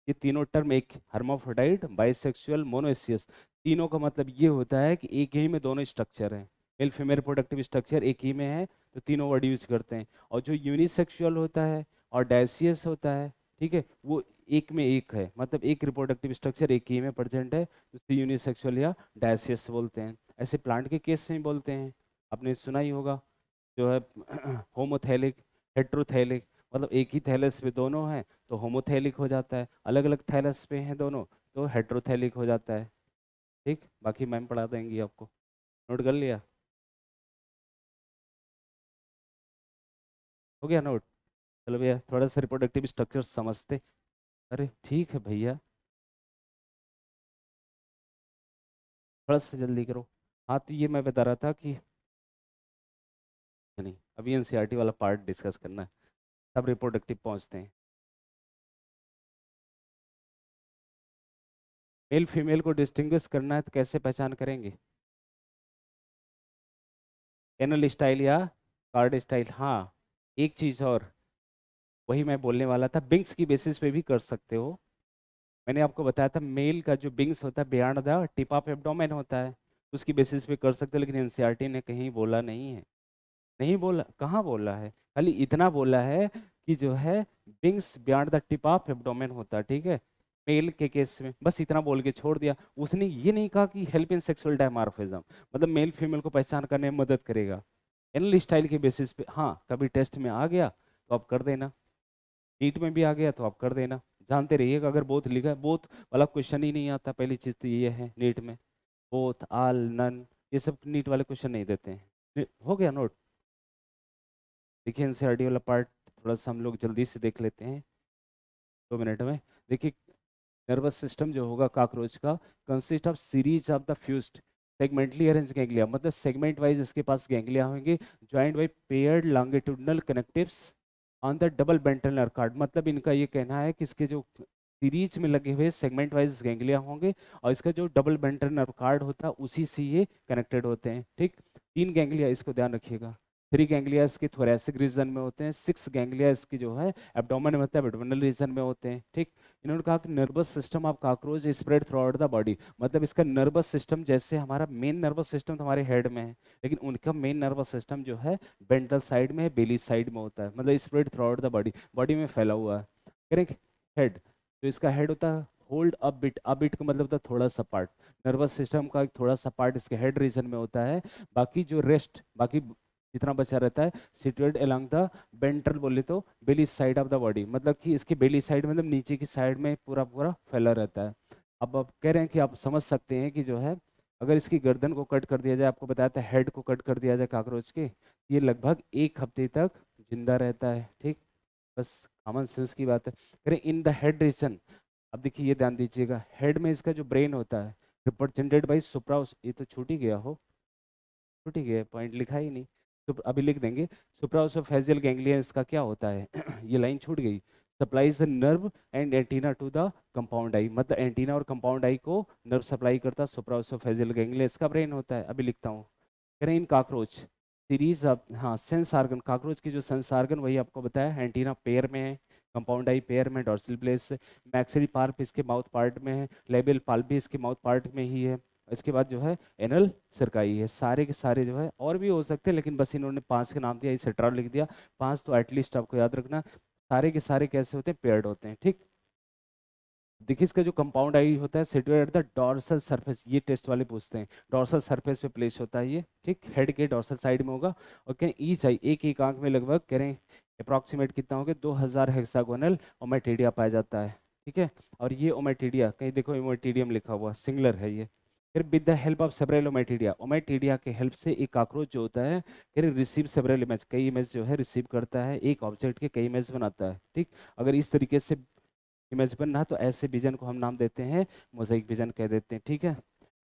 ये तीनों टर्म एक, हर्माफ्रोडाइट, बाइसेक्सुअल, मोनोसियस, तीनों का मतलब ये होता है कि एक ही में दोनों स्ट्रक्चर हैं, मेल फीमेल रिप्रोडक्टिव स्ट्रक्चर एक ही में है, तो तीनों वर्ड यूज करते हैं। और जो यूनिसेक्सुअल होता है और डायसियस होता है, ठीक है, वो एक में एक है, मतलब एक रिप्रोडक्टिव स्ट्रक्चर एक ही में प्रेजेंट है, तो उसे यूनिसेक्सुअल या डायसियस बोलते हैं। ऐसे प्लांट के केस में बोलते हैं, आपने सुना ही होगा, जो है होमोथैलिक, हेट्रोथैलिक, मतलब एक ही थैलस पे दोनों हैं तो होमोथैलिक हो जाता है, अलग अलग थैलस पे हैं दोनों तो हेट्रोथैलिक हो जाता है। ठीक, बाकी मैम पढ़ा देंगी आपको। नोट कर लिया? हो गया नोट? चलो भैया, थोड़ा सा रिप्रोडक्टिव स्ट्रक्चर समझते। अरे ठीक है भैया, थोड़ा सा जल्दी करो। हाँ, तो ये मैं बता रहा था कि नहीं, अभी एनसीईआरटी वाला पार्ट डिस्कस करना है, तब रिप्रोडक्टिव पहुंचते हैं। मेल फीमेल को डिस्टिंग्विश करना है तो कैसे पहचान करेंगे? एनल स्टाइल या कार्ड स्टाइल? हाँ, एक चीज़ और, वही मैं बोलने वाला था, बिंग्स की बेसिस पे भी कर सकते हो। मैंने आपको बताया था मेल का जो बिंग्स होता है beyond the tip of abdomen होता है, उसकी बेसिस पे कर सकते हो, लेकिन एनसीईआरटी ने कहीं बोला नहीं है। नहीं बोला, कहाँ बोला है, खाली इतना बोला है कि जो है wings beyond the tip of abdomen होता है, ठीक है, मेल के केस में। बस इतना बोल के छोड़ दिया। उसने ये नहीं कहा कि हेल्प इन सेक्सुअल डायमॉर्फिज्म, मतलब मेल फीमेल को पहचान करने में मदद करेगा। एनल स्टाइल के बेसिस पे हाँ, कभी टेस्ट में आ गया तो आप कर देना, नीट में भी आ गया तो आप कर देना। जानते रहिएगा, अगर बोथ लिखा है, बोथ वाला क्वेश्चन ही नहीं आता, पहली चीज तो ये है नीट में। बोथ, आल, नन, ये सब नीट वाले क्वेश्चन नहीं देते हैं। हो गया नोट। देखिए एनसीईआरटी वाला पार्ट थोड़ा सा हम लोग जल्दी से देख लेते हैं 2 मिनट में। देखिए नर्वस सिस्टम जो होगा कॉकरोच का consist of series of the fused segmentally arrange ganglia, मतलब सेगमेंट वाइज इसके पास गैंग्लिया होंगे, joined bye paired longitudinal connectives on the double बेंटल नर्व कार्ड। मतलब इनका ये कहना है कि इसके जो सीरीज में लगे हुए सेगमेंट वाइज गैंग्लिया होंगे और इसका जो डबल बेंटल नर्व कार्ड होता है उसी से ये कनेक्टेड होते हैं, ठीक। 3 गैंग्लिया, इसको ध्यान रखिएगा। 3 गैंग्लिया इसके थोरेसिक रीजन में होते हैं, 6 गैंग्लिया इसकी जो है एब्डोमेन में होता है, एब्डोमिनल रीजन में होते हैं, ठीक। इन्होंने कहा कि nervous system of cockroach spread through out the body, मतलब इसका नर्वस सिस्टम जैसे हमारा मेन नर्वस सिस्टम तो हमारे हेड में है, लेकिन उनका मेन नर्वस सिस्टम जो है वेंट्रल साइड में है, बेली साइड में होता है, मतलब spread through out the body, body में फैला हुआ है। करेक्ट। हेड, तो इसका हेड होता है होल्ड अ बिट का मतलब होता है थोड़ा सा पार्ट, नर्वस सिस्टम का एक थोड़ा सा पार्ट इसके हेड रीजन में होता है। बाकी जो रेस्ट, बाकी जितना बचा रहता है सिचुएटेड अलोंग द वेंट्रल, बोले तो बेली साइड ऑफ द बॉडी, मतलब कि इसकी बेली साइड मतलब नीचे की साइड में पूरा पूरा फैला रहता है। अब आप कह रहे हैं कि आप समझ सकते हैं कि जो है अगर इसकी गर्दन को कट कर दिया जाए, आपको बताया था हेड को कट कर दिया जाए कॉकरोच के, ये लगभग 1 हफ्ते तक जिंदा रहता है, ठीक। बस कॉमन सेंस की बात है। करें इन द हेड रीजन, अब देखिए ये ध्यान दीजिएगा, हेड में इसका जो ब्रेन होता है रिप्रेजेंटेड बाई सुप्रा, ये तो छूट ही गया हो, छूट ही गया, पॉइंट लिखा ही नहीं, तो अभी लिख देंगे। सुप्राओसोफेजियल गैंग्लियन इसका क्या होता है ये लाइन छूट गई। Supplies the nerve and antenna to the compound eye, मतलब एंटीना और कंपाउंड आई को नर्व सप्लाई करता सुप्राओसोफेजियल गैंग्लियन, इसका ब्रेन होता है। अभी लिखता हूँ, कह रहे हैं इन कॉकरोच सीरीज ऑफ, हाँ सेंस आर्गन, कॉकरोच की जो सेंस आर्गन वही आपको बताया, एंटीना पेयर में है, कंपाउंड आई पेयर में, डॉर्सल प्लेस, मैक्सिलरी पार्प इसके माउथ पार्ट में है, लेबियल पाल्प भी इसके माउथ पार्ट में ही है। इसके बाद जो है एनल सरकाई है, सारे के सारे जो है और भी हो सकते हैं, लेकिन बस इन्होंने 5 के नाम दिया, इस सेट्रॉल लिख दिया। 5 तो एटलीस्ट आपको याद रखना। सारे के सारे कैसे होते हैं, पेयर्ड होते हैं, ठीक। देखिए इसका जो कंपाउंड आई होता है situated at the dorsal surface, ये टेस्ट वाले पूछते हैं, डॉर्सल सरफेस पे प्लेस होता है ये, ठीक, हेड के डॉर्सल साइड में होगा। और कहें ईच आई, एक एक आंख में लगभग कह रहे हैं अप्रॉक्सीमेट कितना हो गया, 2000 हेक्सागोनल ओमेटिडिया पाया जाता है, ठीक है। और ये ओमेटिडिया कहीं देखो ओमेटिडियम लिखा हुआ, सिंगुलर है ये। फिर with the help of several ommatidia, ommatidia के हेल्प से एक कॉकरोच जो होता है फिर रिसीव सेवरल इमेज, कई इमेज जो है रिसीव करता है, एक ऑब्जेक्ट के कई इमेज बनाता है, ठीक। अगर इस तरीके से इमेज बन रहा तो ऐसे विजन को हम नाम देते हैं मोज़ेक विजन कह देते हैं, ठीक है।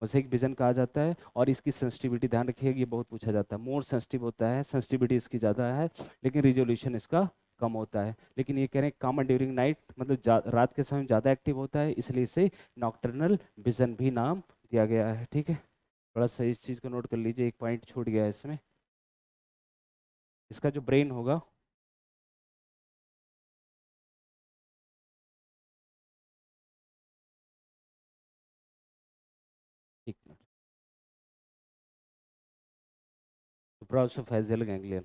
मोज़ेक विजन कहा जाता है। और इसकी सेंसिटिविटी ध्यान रखिएगा, ये बहुत पूछा जाता है, मोर सेंसिटिव होता है, सेंसिटिविटी इसकी ज़्यादा है, लेकिन रिजोल्यूशन इसका कम होता है। लेकिन ये कह रहे हैं कॉमन ड्यूरिंग नाइट, मतलब रात के समय ज़्यादा एक्टिव होता है, इसलिए इसे नॉक्टर्नल विजन भी नाम दिया गया है, ठीक है। थोड़ा सा इस चीज़ को नोट कर लीजिए, एक पॉइंट छूट गया है इसमें। इसका जो ब्रेन होगा, एक minute, supraoesophageal ganglion,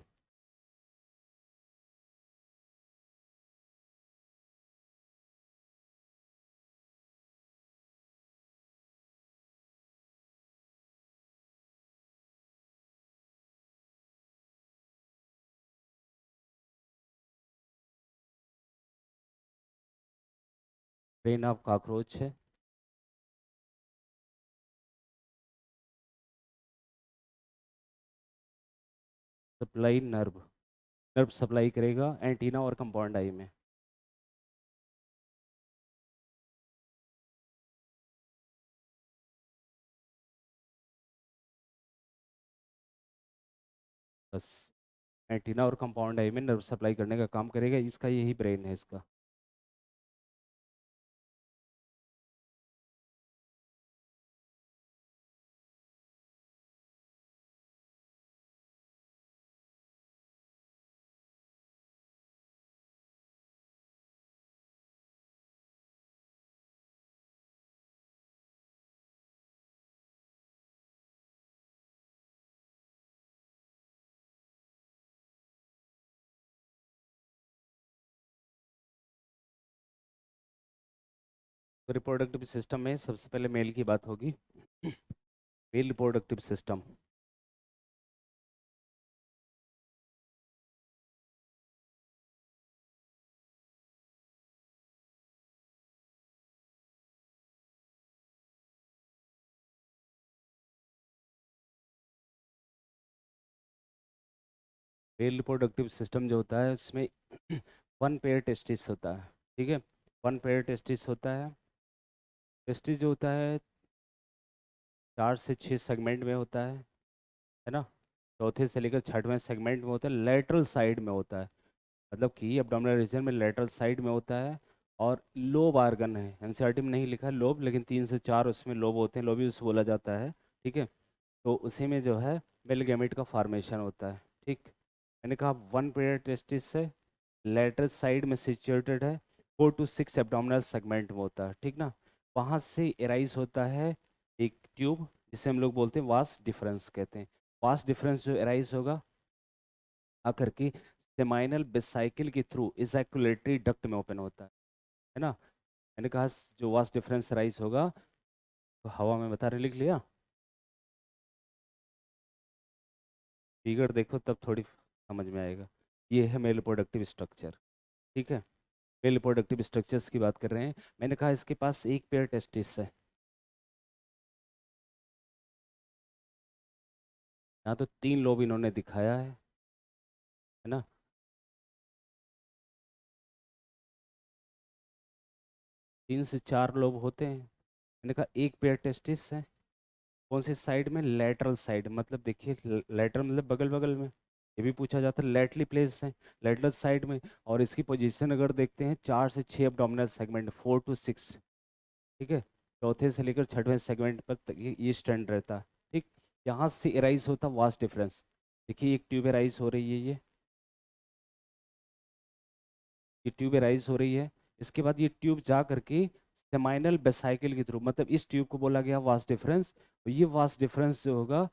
brain of cockroach है। सप्लाई नर्व, नर्व सप्लाई करेगा एंटीना और कंपाउंड आई में। बस एंटीना और कंपाउंड आई में नर्व सप्लाई करने का काम करेगा, इसका यही ब्रेन है इसका। तो रिप्रोडक्टिव सिस्टम में सबसे पहले मेल की बात होगी। Male reproductive system. Male reproductive system जो होता है उसमें वन पेयर टेस्टिस होता है। ठीक है, वन पेयर टेस्टिस होता है। टेस्टिस जो होता है 4 से 6 सेगमेंट में होता है ना। चौथे से लेकर छठवें सेगमेंट में होता है, लेटरल साइड में होता है। मतलब कि एब्डोमिनल रीजन में लेटरल साइड में होता है। और लोब आर्गन है, एनसीईआरटी में नहीं लिखा है लोब, लेकिन 3 से 4 उसमें लोब होते हैं, लोबियस बोला जाता है। ठीक है, तो उसी में जो है मेल गैमेट का फॉर्मेशन होता है। ठीक, मैंने कहा वन पेयर टेस्टिस से लेटरल साइड में सिचुएटेड है, 4 to 6 एब्डोमिनल सेगमेंट में होता है। ठीक ना, वहाँ से एराइज होता है एक ट्यूब, जिसे हम लोग बोलते हैं वास डिफरेंस कहते हैं। वास डिफरेंस जो एराइज होगा आकर के सेमाइनल बेसाइकिल के थ्रू इजैकुलेटरी डक्ट में ओपन होता है ना। मैंने कहा जो वास डिफरेंस राइज होगा, तो हवा में बता रहे, लिख लिया। फिगर देखो तब थोड़ी समझ में आएगा। ये है मेल रिप्रोडक्टिव स्ट्रक्चर। ठीक है, मेल रिप्रोडक्टिव स्ट्रक्चर्स की बात कर रहे हैं। मैंने कहा इसके पास एक पेयर टेस्टिस है। यहाँ तो 3 लोब इन्होंने दिखाया है ना। 3 से 4 लोब होते हैं। मैंने कहा एक पेयर टेस्टिस है। कौन सी साइड में? लेटरल साइड, मतलब देखिए लेटरल मतलब बगल बगल में। ये भी पूछा जाता है, लेटरली प्लेस है लेटरल साइड में। और इसकी पोजीशन अगर देखते हैं 4 से 6 एब्डोमिनल सेगमेंट, 4 to 6। ठीक है, चौथे से लेकर छठवें सेगमेंट पर तक ये स्टैंड रहता है। ठीक, यहाँ से एराइज होता वास्ट डिफरेंस। देखिए एक ट्यूब एराइज हो रही है, ये ट्यूब एराइज हो रही है। इसके बाद ये ट्यूब जा करके सेमाइनल बेसाइकिल के थ्रू, मतलब इस ट्यूब को बोला गया वास्ट डिफरेंस। तो ये वास्ट डिफरेंस जो होगा,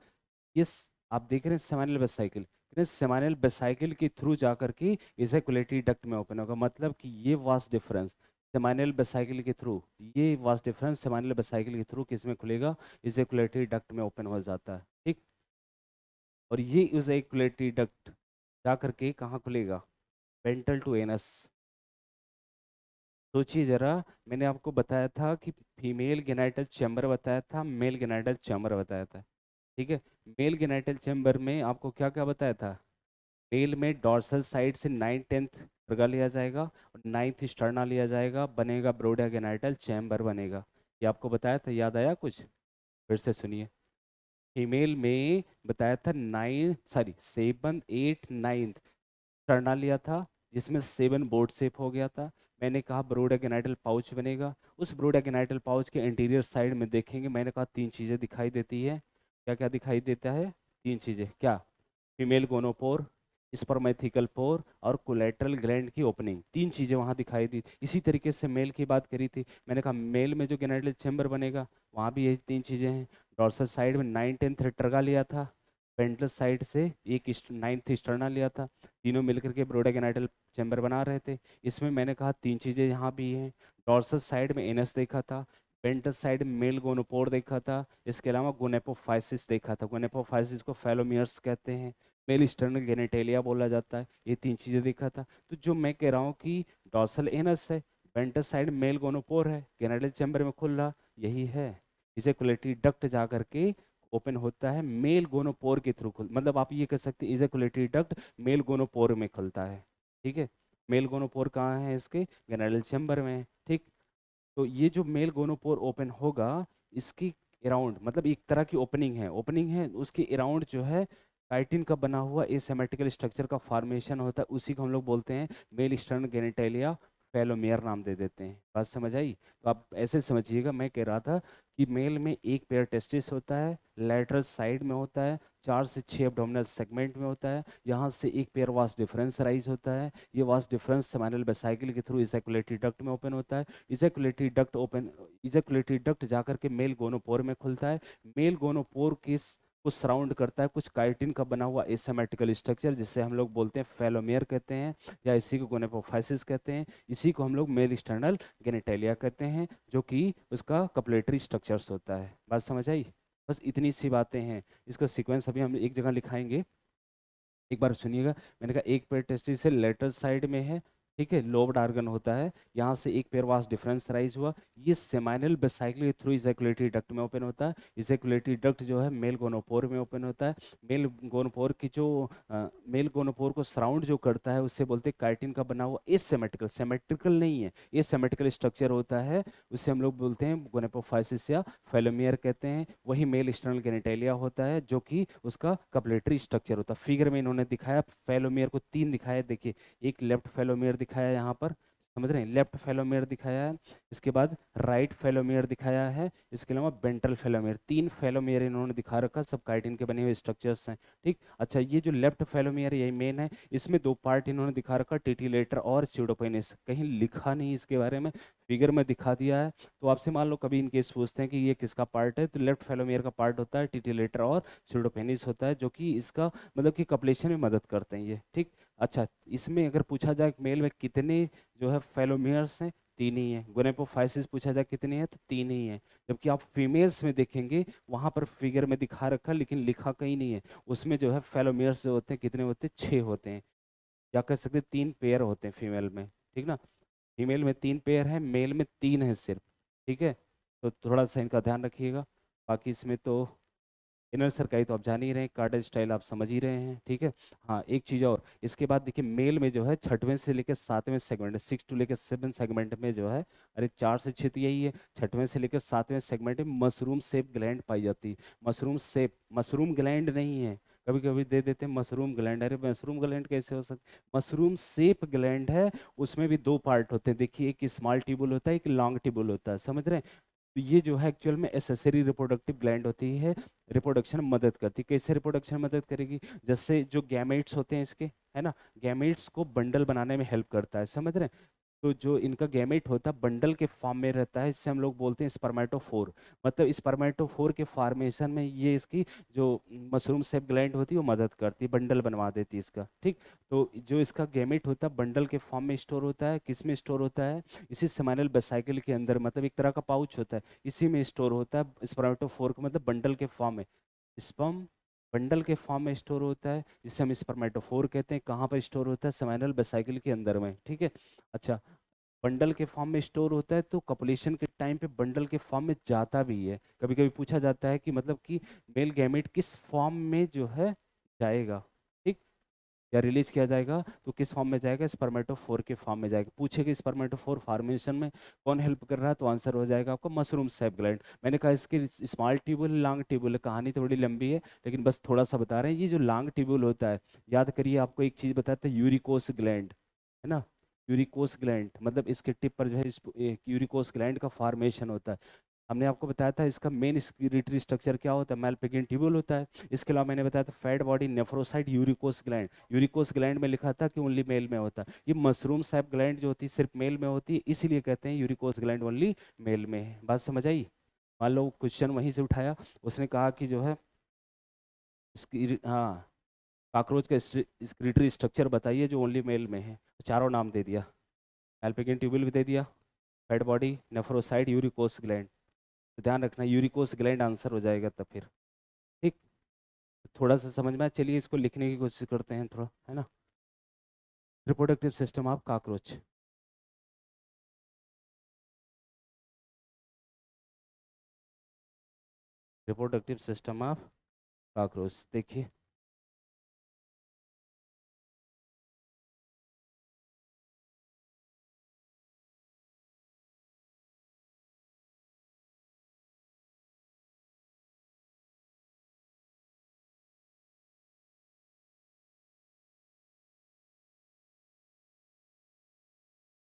ये आप देख रहे हैं सेमाइनल बेसाइकिल, सेमाइनल बेसाइकिल के थ्रू जा करके इजैकुलेटरी डक्ट में ओपन होगा। मतलब कि ये वास्ट डिफरेंस सेमाइनल बेसाइकिल के थ्रू, ये वास्ट डिफरेंस सेमाइनल बेसाइकिल के थ्रू किस में खुलेगा? इजैकुलेटरी डक्ट में ओपन हो जाता है। ठीक, और ये इजैकुलेटरी डक्ट जा करके कहाँ खुलेगा? Ventral to anus. सोचिए जरा, मैंने आपको बताया था कि फीमेल गेनाइटल चैम्बर बताया था, मेल गेनाइटल चैम्बर बताया था। ठीक है, मेल गेनाइटल चैम्बर में आपको क्या क्या बताया था? मेल में डॉर्सल साइड से 9th 10th वर्गा लिया जाएगा और 9th स्टर्ना लिया जाएगा, बनेगा ब्रोडा गेनाइटल चैम्बर बनेगा। ये आपको बताया था, याद आया कुछ? फिर से सुनिए। फीमेल में बताया था 7 8 9 टर्ना लिया था, जिसमें 7 बोर्ड शेप हो गया था। मैंने कहा ब्रोडागेनाइटल पाउच बनेगा। उस ब्रोडागेनाइटल पाउच के इंटीरियर साइड में देखेंगे, मैंने कहा 3 चीज़ें दिखाई देती है। क्या क्या दिखाई देता है? 3 चीज़ें क्या? फीमेल गोनोपोर, स्पर्मेथिकल पोर और कोलेट्रल ग्लैंड की ओपनिंग, 3 चीज़ें वहाँ दिखाई दी। इसी तरीके से मेल की बात करी थी, मैंने कहा मेल में जो गेनाइटल चैम्बर बनेगा वहाँ भी यही 3 चीज़ें हैं। डॉर्सल साइड में 9th 10th ट्रगा लिया था, वेंट्रल साइड से एक 9th स्टर्ना लिया था। तीनों मिलकर के ब्रोडागेनाइटल चैम्बर बना रहे थे। इसमें मैंने कहा 3 चीज़ें यहाँ भी हैं। डॉर्सल साइड में एनस देखा था, वेंट्रल साइड में मेल गोनोपोर देखा था, इसके अलावा गोनेपोफाइसिस देखा था। गोनेपोफाइसिस को फैलोमियर्स कहते हैं, मेल स्टर्नल गेनिटेलिया बोला जाता है। ये 3 चीज़ें देखा था। तो जो मैं कह रहा हूँ कि डॉर्सल एनस है, वेंट्रल साइड मेल गोनोपोर है, गेनिटल चैम्बर में खुल रहा, यही है। इसे कुलेटरी डक्ट जा करके ओपन होता है मेल गोनोपोर के थ्रू खुल, मतलब आप ये कह सकते हैं इजैकुलेटरी डक्ट मेल गोनोपोर में खुलता है। ठीक है, मेल गोनोपोर कहाँ है? इसके गेनिटल चैम्बर में है। ठीक, तो ये जो मेल गोनोपोर ओपन होगा, इसकी अराउंड, मतलब एक तरह की ओपनिंग है उसके अराउंड जो है काइटिन का बना हुआ एसिमेट्रिकल स्ट्रक्चर का फॉर्मेशन होता है। उसी को हम लोग बोलते हैं मेल स्टर्न गेनिटेलिया, फेलोमियर नाम दे देते हैं। बात समझ आई? तो आप ऐसे समझिएगा, मैं कह रहा था कि मेल में एक पेयर टेस्टिस होता है, लेटरल साइड में होता है, 4 से 6 एब्डोमिनल सेगमेंट में होता है। यहाँ से एक पेयर वास डिफरेंस राइज होता है। ये वास डिफरेंस सेमाइनल बेसाइकिल के थ्रू इजैकुलेटरी डक्ट में ओपन होता है। इजैकुलेटरी डक्ट जाकर के मेल गोनोपोर में खुलता है। मेल गोनोपोर किस को सराउंड करता है कुछ काइटिन का बना हुआ एसिमेट्रिकल स्ट्रक्चर, जिसे हम लोग बोलते हैं फेलोमियर कहते हैं, या इसी को गोनेपोफाइसिस कहते हैं। इसी को हम लोग मेल एक्सटर्नल गेनिटेलिया कहते हैं, जो कि उसका कपलेटरी स्ट्रक्चर्स होता है। बात समझ आई? बस इतनी सी बातें हैं। इसका सीक्वेंस अभी हम एक जगह लिखाएंगे, एक बार सुनिएगा। मैंने कहा एक पेयर टेस्टिस से लेटर साइड में है, ठीक है, लोब्ड ऑर्गन होता है, यहाँ से एक पेयर वास डिफरेंस राइज हुआ, ये सेमाइनल बेसाइक्लिक थ्रू इजैकुलेटरी डक्ट में ओपन होता है। इजैकुलेटरी डक्ट जो है मेल गोनोपोर में ओपन होता है। मेल गोनोपोर की जो मेल गोनोपोर को सराउंड जो करता है उससे बोलते हैं काइटिन का बना हुआ एसिमेट्रिकल, सिमेट्रिकल नहीं है, एसिमेट्रिकल स्ट्रक्चर होता है, उसे हम लोग बोलते हैं गोनेपोफाइसिस या फेलोमियर कहते हैं। वही मेल एक्सटर्नल गेनिटेलिया होता है, जो कि उसका कपलेटरी स्ट्रक्चर होता है। फिगर में इन्होंने दिखाया फेलोमियर को तीन दिखाया, देखिए एक लेफ्ट फेलोमियर दिखाया है यहाँ पर, समझ रहे हैं, लेफ्ट फेलोमियर दिखाया है, इसके बाद राइट फेलोमियर दिखाया है, इसके अलावा वेंट्रल फेलोमियर, तीन फेलोमियर इन्होंने दिखा रखा, सब काइटिन के बने हुए स्ट्रक्चर्स हैं। ठीक, अच्छा, ये जो लेफ्ट फेलोमियर यही मेन है, इसमें दो पार्ट इन्होंने दिखा रखा, टिटिलेटर और स्यूडोपेनिस, कहीं लिखा नहीं इसके बारे में, फिगर में दिखा दिया है। तो आपसे मान लो कभी इनकेस पूछते हैं कि ये किसका पार्ट है, तो लेफ्ट फेलोमियर का पार्ट होता है, टिटिलेटर और स्यूडोपेनिस होता है, जो कि इसका मतलब कि कपलेशन में मदद करते हैं ये। ठीक, अच्छा, इसमें अगर पूछा जाए मेल में कितने जो है फेलोमियर्स हैं, तीन ही हैं। गोनेपोफाइसिस पूछा जाए कितने हैं, तो तीन ही हैं। जबकि आप फीमेल्स में देखेंगे वहां पर फिगर में दिखा रखा, लेकिन लिखा कहीं नहीं है, उसमें जो है फेलोमियर्स जो होते हैं कितने होते हैं, छः होते हैं, या कह सकते हैं तीन पेयर होते हैं फीमेल में। ठीक ना, फीमेल में तीन पेयर है, मेल में तीन है सिर्फ। ठीक है, तो थोड़ा सा इनका ध्यान रखिएगा। बाकी इसमें तो इनर सर्काई तो आप जान ही रहे हैं, कार्डेज स्टाइल आप समझ ही रहे हैं। ठीक है, हाँ, एक चीज़ और, इसके बाद देखिए मेल में जो है छठवें से लेकर सातवें सेगमेंट, 6 to लेकर 7 सेगमेंट में जो है, अरे 4 से 6 तो यही है, छठवें से लेकर सातवें सेगमेंट में मशरूम शेप ग्लैंड पाई जाती है। मशरूम शेप, मशरूम ग्लैंड नहीं है, कभी कभी दे देते हैं मशरूम ग्लैंड, अरे मशरूम ग्लैंड कैसे हो सकता, मशरूम शेप ग्लैंड है। उसमें भी दो पार्ट होते हैं, देखिए एक स्मॉल ट्यूबुल होता है, एक लॉन्ग ट्यूबुल होता है, समझ रहे हैं? तो ये जो है एक्चुअल में एसेसरी रिप्रोडक्टिव ग्लैंड होती है, रिप्रोडक्शन में मदद करती है। कैसे रिप्रोडक्शन में मदद करेगी, जैसे जो गैमेट्स होते हैं इसके, है ना, गैमेट्स को बंडल बनाने में हेल्प करता है, समझ रहे हैं? तो जो इनका गैमेट होता है बंडल के फॉर्म में रहता है, इससे हम लोग बोलते हैं स्पर्मेटोफोर। मतलब स्पर्मेटोफोर के फॉर्मेशन में ये इसकी जो मशरूम शेप ग्लैंड होती है वो मदद करती है, बंडल बनवा देती है इसका। ठीक, तो जो इसका गैमेट होता है बंडल के फॉर्म में स्टोर होता है, किस में स्टोर होता है, इसी सेमाइनल वेसिकल के अंदर, मतलब एक तरह का पाउच होता है, इसी में स्टोर होता है स्पर्मेटोफोर का, मतलब बंडल के फॉर्म में, स्पर्म बंडल के फॉर्म में स्टोर होता है, जिसे हम स्पर्मेटोफोर कहते हैं। कहाँ पर स्टोर होता है, सेमाइनल वेसिकल के अंदर में। ठीक है, अच्छा, बंडल के फॉर्म में स्टोर होता है, तो कपुलेशन के टाइम पे बंडल के फॉर्म में जाता भी है। कभी कभी पूछा जाता है कि मतलब कि मेल गैमेट किस फॉर्म में जो है जाएगा, ठीक, या रिलीज किया जाएगा, तो किस फॉर्म में जाएगा, स्पर्मेटोफोर के फॉर्म में जाएगा। पूछेगा स्पर्मेटोफोर फॉर्मेशन में कौन हेल्प कर रहा है, तो आंसर हो जाएगा आपका मशरूम सेप ग्लैंड। मैंने कहा इसके स्मॉल ट्यूबुल लॉन्ग ट्यूबुल, कहानी तो बड़ी लंबी है, लेकिन बस थोड़ा सा बता रहे हैं। ये जो लॉन्ग ट्यूबुल होता है, याद करिए, आपको एक चीज बताते हैं, यूरिकोस ग्लैंड, है ना, यूरिकोस ग्लैंड, मतलब इसके टिप पर जो है यूरिकोस ग्लैंड का फॉर्मेशन होता है। हमने आपको बताया था इसका मेन स्क्रीटरी स्ट्रक्चर क्या होता है, मैलपिगियन ट्यूबुल होता है। इसके अलावा मैंने बताया था फैट बॉडी नेफ्रोसाइट यूरिकोस ग्लैंड, यूरिकोस ग्लैंड में लिखा था कि ओनली मेल में होता है। ये मशरूम सैप ग्लैंड जो होती है सिर्फ मेल में होती है, इसीलिए कहते हैं यूरिकोस ग्लैंड ओनली मेल में है। बात समझ आई? मान लो क्वेश्चन वहीं से उठाया, उसने कहा कि जो है हाँ, कॉकरोच का स्क्रीटरी स्ट्रक्चर बताइए जो ओनली मेल में है, तो चारों नाम दे दिया, मैलपिगियन ट्यूबुल भी दे दिया, फैट बॉडी, नेफ्रोसाइट, यूरिकोस ग्लैंड। तो ध्यान रखना यूरिकोस ग्लैंड आंसर हो जाएगा तब फिर। ठीक, थोड़ा सा समझ में आया? चलिए इसको लिखने की कोशिश करते हैं थोड़ा, है ना। Reproductive system of cockroach, reproductive system of cockroach, देखिए,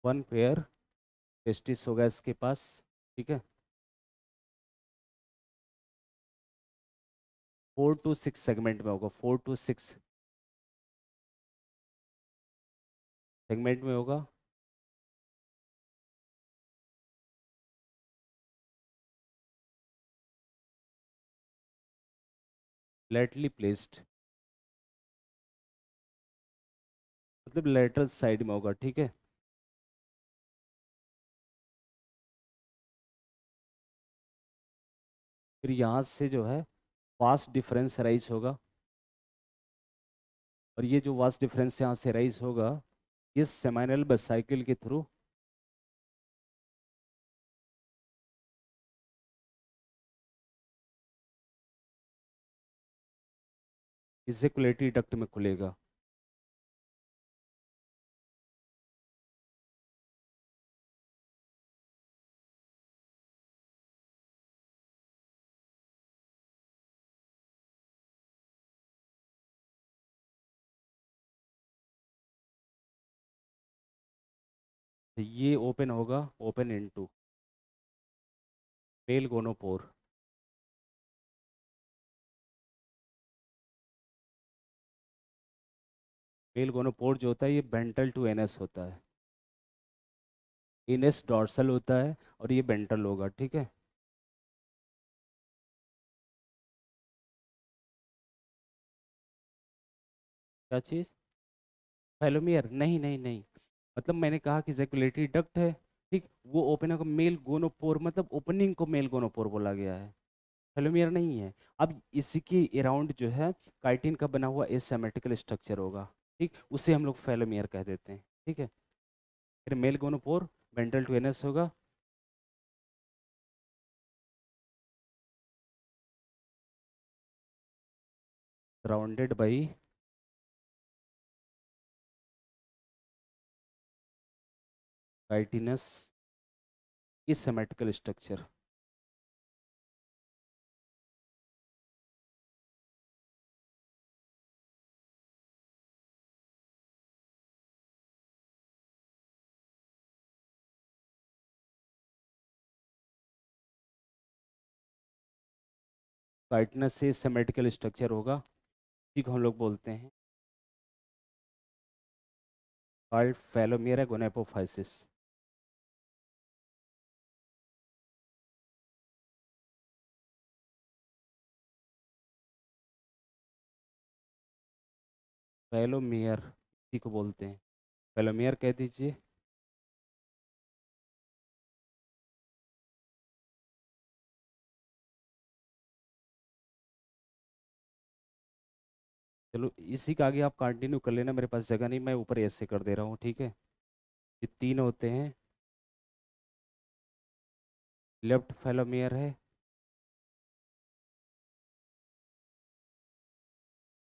वन पेयर टेस्टिस होगा इसके पास, ठीक है, 4 to 6 सेगमेंट में होगा, 4 to 6 सेगमेंट में होगा। लेटरली प्लेस्ड मतलब लेटरल साइड में होगा, ठीक है। फिर यहाँ से जो है वास्ट डिफरेंस राइज होगा, और ये जो वास्ट डिफरेंस यहाँ से राइज होगा ये सेमाइनल बसाइकिल के थ्रू इसेकुलेटरी डक्ट में खुलेगा। तो ये ओपन होगा, open into male gonopore. Male gonopore जो होता है ये बेंटल टू एनएस होता है, इनएस डॉर्सल होता है और ये बेंटल होगा, ठीक है। क्या चीज़? फेलोमियर? नहीं नहीं नहीं, मतलब मैंने कहा कि जैकुलेटरी डक्ट है, ठीक, वो ओपन होगा मेल गोनोपोर, मतलब ओपनिंग को मेल गोनोपोर बोला गया है, फेलोमियर नहीं है। अब इसी के अराउंड जो है काइटिन का बना हुआ एसिमेट्रिकल स्ट्रक्चर होगा, ठीक, उसे हम लोग फेलोमियर कह देते हैं, ठीक है। फिर male gonopore ventral to anus होगा, surrounded by chitinous asymmetrical structure. Chitinous से एसिमेट्रिकल स्ट्रक्चर होगा, ठीक, हम लोग बोलते हैं कॉल्ड फेलोमियर गोनेपोफाइसिस। फेलोमियर इसी को बोलते हैं, फेलोमियर कह दीजिए। चलो इसी का आगे आप कंटिन्यू कर लेना, मेरे पास जगह नहीं, मैं ऊपर ऐसे कर दे रहा हूँ, ठीक है। ये तीन होते हैं, लेफ्ट फेलोमियर है,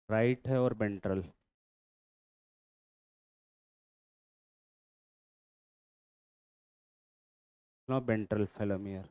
राइट है, और वेंट्रल। No ventral फेलोमियर।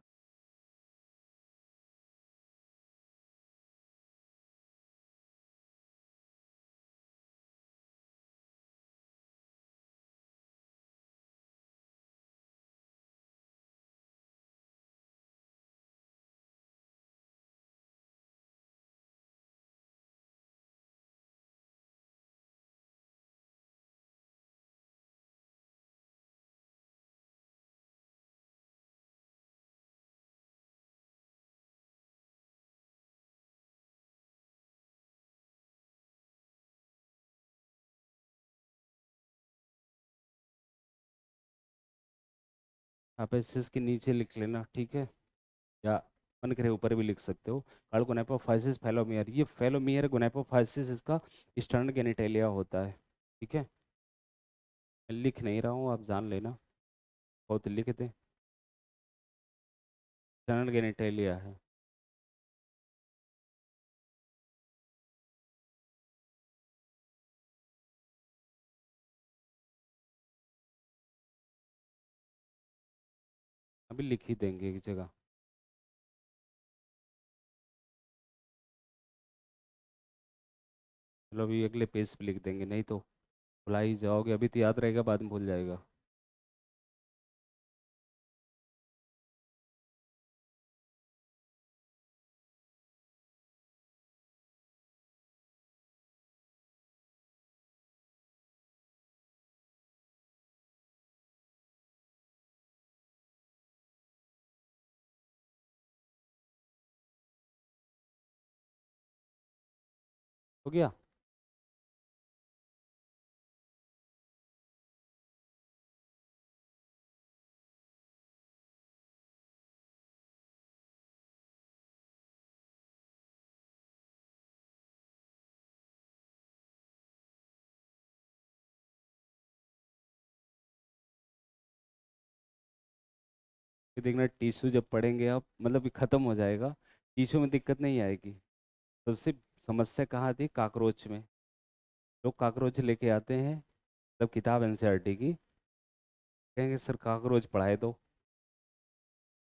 आप ऐसे इसके नीचे लिख लेना, ठीक है, या मन करे ऊपर भी लिख सकते हो। कार्ड गोनेपोफाइसिस फेलोमियर, ये फेलोमियर गोनेपोफाइसिस इसका स्टर्न गेनिटेलिया होता है, ठीक है। मैं लिख नहीं रहा हूँ, आप जान लेना, बहुत लिख दे, स्टर्न गेनिटेलिया है। अभी लिख ही देंगे एक जगह। चलो अभी अगले पेज पे लिख देंगे, नहीं तो भुला ही जाओगे, अभी तो याद रहेगा, बाद में भूल जाएगा। हो गया। ये देखना टिश्यू जब पढ़ेंगे आप, मतलब ये खत्म हो जाएगा, टिश्यू में दिक्कत नहीं आएगी। सबसे समस्या कहाँ थी? काकरोच में। लोग काकरोच लेके आते हैं, तब किताब एनसीईआरटी की, कहेंगे सर काकरोच पढ़ाए दो।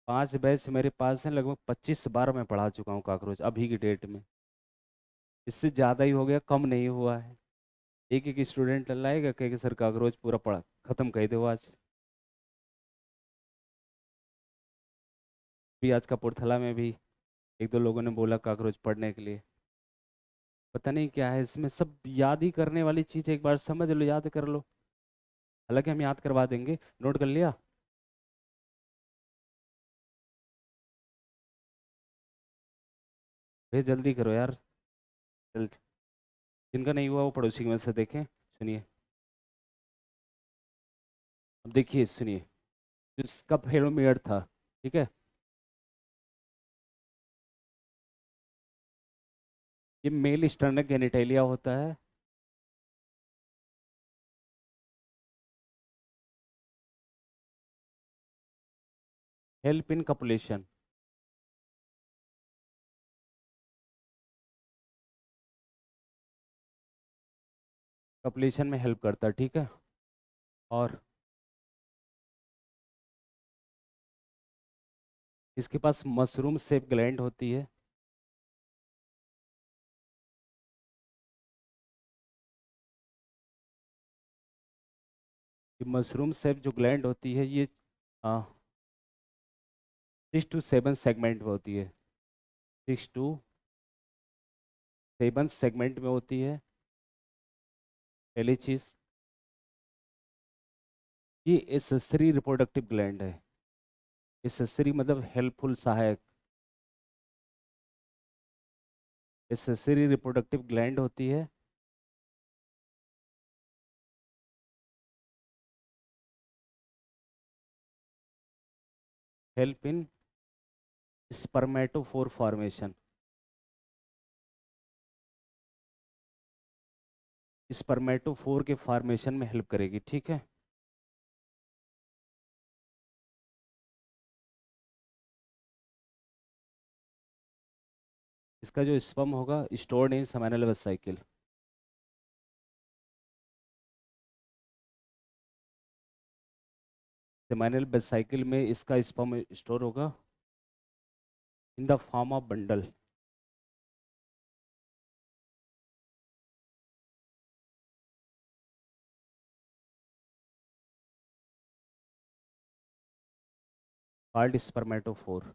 5 बैच मेरे पास हैं, लगभग 25 बार मैं पढ़ा चुका हूँ काकरोच अभी की डेट में। इससे ज़्यादा ही हो गया, कम नहीं हुआ है। एक एक स्टूडेंट लाएगा, कहेगा सर काकरोच पूरा पढ़ा खत्म कर दो आज। भी आज कपूरथला में भी एक दो लोगों ने बोला काकरोच पढ़ने के लिए। पता नहीं क्या है इसमें, सब याद ही करने वाली चीज़ है, एक बार समझ लो, याद कर लो। हालांकि हम याद करवा देंगे, नोट कर लिया? भैया जल्दी करो यार, जल्दी। जिनका नहीं हुआ वो पड़ोसी में से देखें। सुनिए, अब देखिए सुनिए, जिसका फेलोमियर था, ठीक है, ये मेल स्टर्नक गेनिटेलिया होता है। हेल्प इन कपुलेशन, कपुलेशन में हेल्प करता है, ठीक है। और इसके पास मशरूम शेप ग्लैंड होती है। ये मशरूम शेप जो ग्लैंड होती है, ये 6 to 7 सेगमेंट में होती है। 6 to 7 सेगमेंट में होती है। पहली चीज, ये एसेसरी रिप्रोडक्टिव ग्लैंड है। एसेसरी मतलब हेल्पफुल, सहायक। एसेसरी रिप्रोडक्टिव ग्लैंड होती है। हेल्प इन स्पर्मेटोफोर फॉर्मेशन, स्पर्मेटोफोर के फॉर्मेशन में हेल्प करेगी, ठीक है। इसका जो स्पर्म होगा stored in seminal vesicle. Seminal vesicle में इसका स्पर्म स्टोर होगा in the form of bundle. Called spermatophore.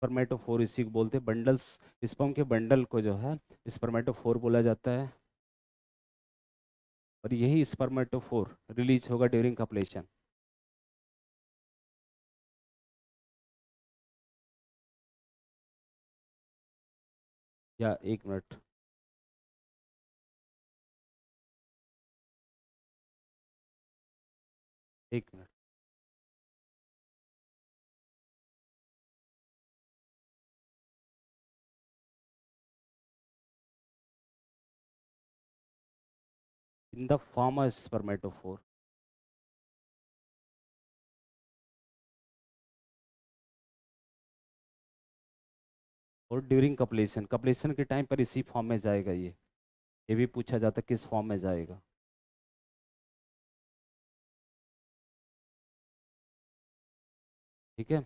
Spermatophore इसी को बोलते हैं, बंडल्स। स्पर्म के बंडल को जो है स्पर्मेटोफोर बोला जाता है। और यही स्पर्मेटोफोर रिलीज होगा ड्यूरिंग कपलेशन। या 1 minute. 1 minute. In the form of spermatophore. और ड्यूरिंग कपलेशन, कपलेशन के टाइम पर इसी फॉर्म में जाएगा ये भी पूछा जाता है किस फॉर्म में जाएगा। ठीक है,